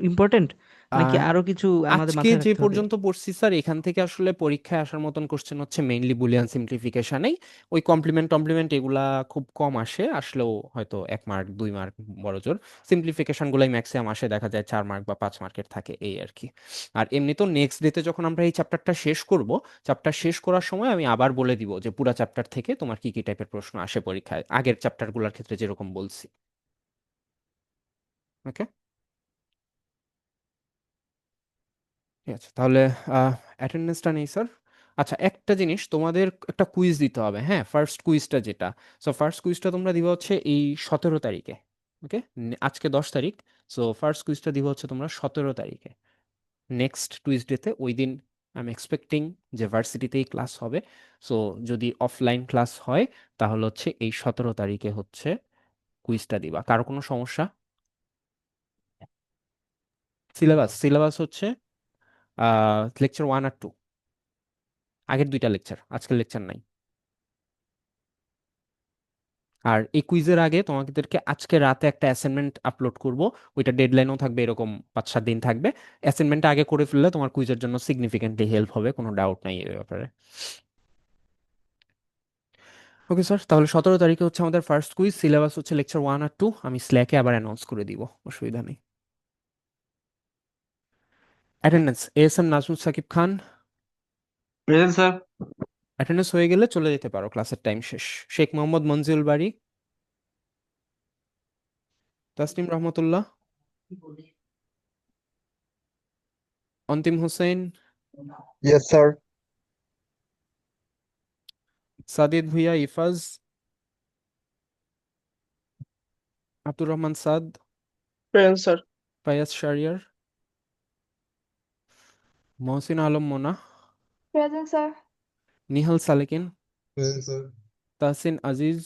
ইম্পর্টেন্ট, নাকি আহ, আরো কিছু আমাদের আজকে মাথায় যে রাখতে হবে? পর্যন্ত পড়ছি স্যার এখান থেকে আসলে পরীক্ষায় আসার মতন কোশ্চেন হচ্ছে মেইনলি বুলিয়ান সিম্পলিফিকেশনেই। ওই কমপ্লিমেন্ট টমপ্লিমেন্ট এগুলা খুব কম আসে, আসলেও হয়তো 1 মার্ক 2 মার্ক বড় জোর। সিম্পলিফিকেশন গুলাই ম্যাক্সিমাম আসে, দেখা যায় 4 মার্ক বা 5 মার্কের থাকে এই আর কি। আর এমনি তো নেক্সট ডেতে যখন আমরা এই চ্যাপ্টারটা শেষ করব, চ্যাপ্টার শেষ করার সময় আমি আবার বলে দিব যে পুরা চ্যাপ্টার থেকে তোমার কি কি টাইপের প্রশ্ন আসে পরীক্ষায়, আগের চ্যাপ্টারগুলোর ক্ষেত্রে যেরকম বলছি। ওকে, ঠিক আছে তাহলে। অ্যাটেন্ডেন্সটা নেই স্যার। আচ্ছা, একটা জিনিস তোমাদের একটা কুইজ দিতে হবে, হ্যাঁ, ফার্স্ট কুইজটা যেটা। সো ফার্স্ট কুইজটা তোমরা দিবা হচ্ছে এই 17 তারিখে। ওকে, আজকে 10 তারিখ। সো ফার্স্ট কুইজটা দিবা হচ্ছে তোমরা 17 তারিখে, নেক্সট টুইসডেতে ওই দিন আই এম এক্সপেক্টিং যে ভার্সিটিতেই ক্লাস হবে। সো যদি অফলাইন ক্লাস হয় তাহলে হচ্ছে এই 17 তারিখে হচ্ছে কুইজটা দিবা। কারো কোনো সমস্যা? সিলেবাস হচ্ছে লেকচার 1 আর 2, আগের 2টা লেকচার, আজকের লেকচার নাই। আর এই কুইজের আগে তোমাদেরকে আজকে রাতে একটা অ্যাসাইনমেন্ট আপলোড করব, ওইটা ডেডলাইনও থাকবে, এরকম 5-7 দিন থাকবে। অ্যাসাইনমেন্টটা আগে করে ফেললে তোমার কুইজের জন্য সিগনিফিকেন্টলি হেল্প হবে, কোনো ডাউট নাই এই ব্যাপারে। ওকে স্যার, তাহলে 17 তারিখে হচ্ছে আমাদের ফার্স্ট কুইজ। সিলেবাস হচ্ছে লেকচার 1 আর 2, আমি স্ল্যাকে আবার অ্যানাউন্স করে দিব, অসুবিধা নেই। Attendance: ASM Nazmul Sakib Khan. Present sir. Attendance হয়ে গেলে চলে যেতে পারো, ক্লাসের টাইম শেষ। শেখ মোহাম্মদ মনজিউল বাড়ি। Tasnim Rahmatullah. Antim Hossain. Yes sir. Sadid Bhuiyan Ifaz. Abdur Rahman Saad. Present sir. Fayaz Shahriar. Mohsin Alam Mona. Present sir. Nihal Salekin. Present sir. Tahsin Aziz.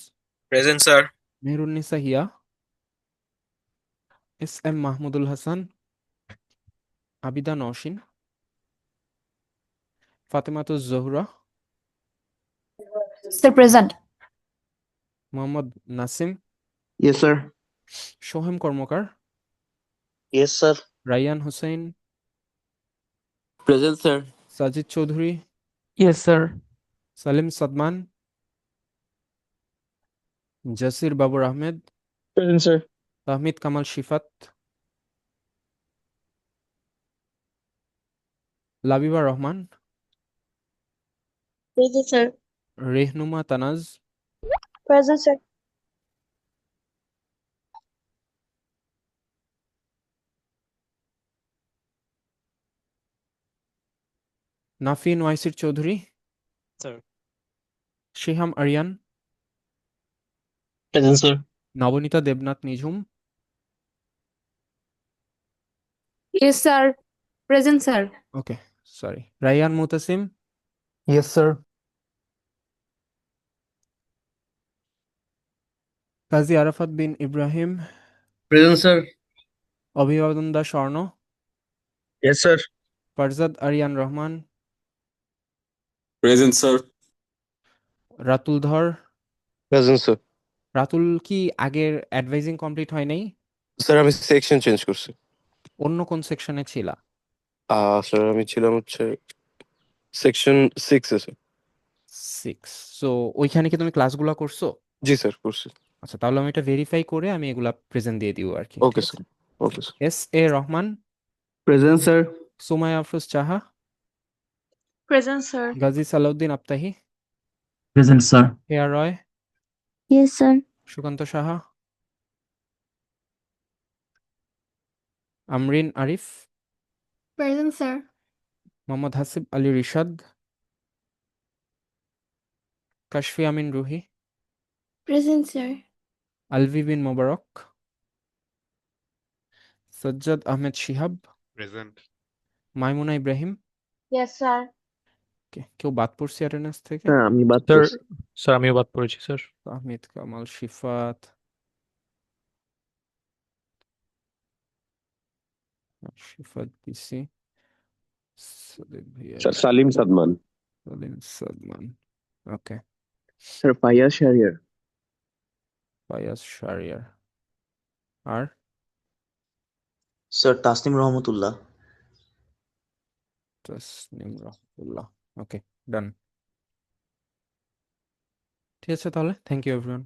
Present sir. Mehrunnisa Hiya. S M Mahmudul Hasan. Abida Naushin. Fatematuz Zohra. Sir present. Mohammad Nasim. Yes sir. Sohem Karmakar. Yes sir. Raiyan Hossain. Present sir. Sajid Chowdhury. Yes sir. Salim Sadman. Jasir Babur Ahmed. Present sir. Tahmid Kamal Shifat. Labiba Rahman. Present sir. Rehnuma Tanaz. Present sir. Nafin Waisir Chowdhury. Sir. Shiham Arian. Present sir. Nabanita Debnath Nijhum. Yes sir. Present sir. Okay, sorry. Raiyan Mutasim. Yes sir. Kazi Arafat bin Ibrahim. Present sir. Abhibadan Das Swarna. Yes sir. Farzad Arian Rahman. Present sir. Ratul Dhar. Present sir. Ratul কি আগের advising complete হয় নাই? Sir আমি section change করছি। অন্য কোন সেকশনে ছিলা? স্যার আমি ছিলাম হচ্ছে সেকশন 6 এ স্যার। 6। সো ওইখানে কি তুমি ক্লাসগুলো করছো? জি স্যার করছি। আচ্ছা, তাহলে আমি এটা ভেরিফাই করে আমি এগুলা প্রেজেন্ট দিয়ে দিব আর কি, ওকে ঠিক আছে? Sir. Okay sir. S A Rahman. Present sir. Sumaiya Afroz Chaha. Present sir. Gazi Salauddin Aftahi. Present sir. Heya Roy. Yes sir. Sukanta Saha. Amrin Arif. Present sir. Mohammad Hasib Ali Rishad. Kashfi Amin Ruhi. Present sir. Alvi bin Mobarak. Sajjad Ahmed Shihab. Present. Maimuna Ibrahim. Yes sir. কেউ বাদ পড়ছে অ্যাটেন্ডেন্স থেকে? হ্যাঁ আমি বাদ স্যার পড়ছি। স্যার আমিও বাদ পড়েছি স্যার। আহমেদ কামাল শিফাত। শিফাত পিসি। সাদিক ভাইয়া। স্যার সালিম সাদমান। সালিম সাদমান। ওকে। স্যার ফাইয়াজ শাহরিয়ার। ফায়াজ শারিয়ার। আর স্যার তাসনিম রহমতুল্লাহ। তাসনিম রহমতুল্লাহ। ওকে, ডান। ঠিক আছে তাহলে, থ্যাংক ইউ এভরিওয়ান।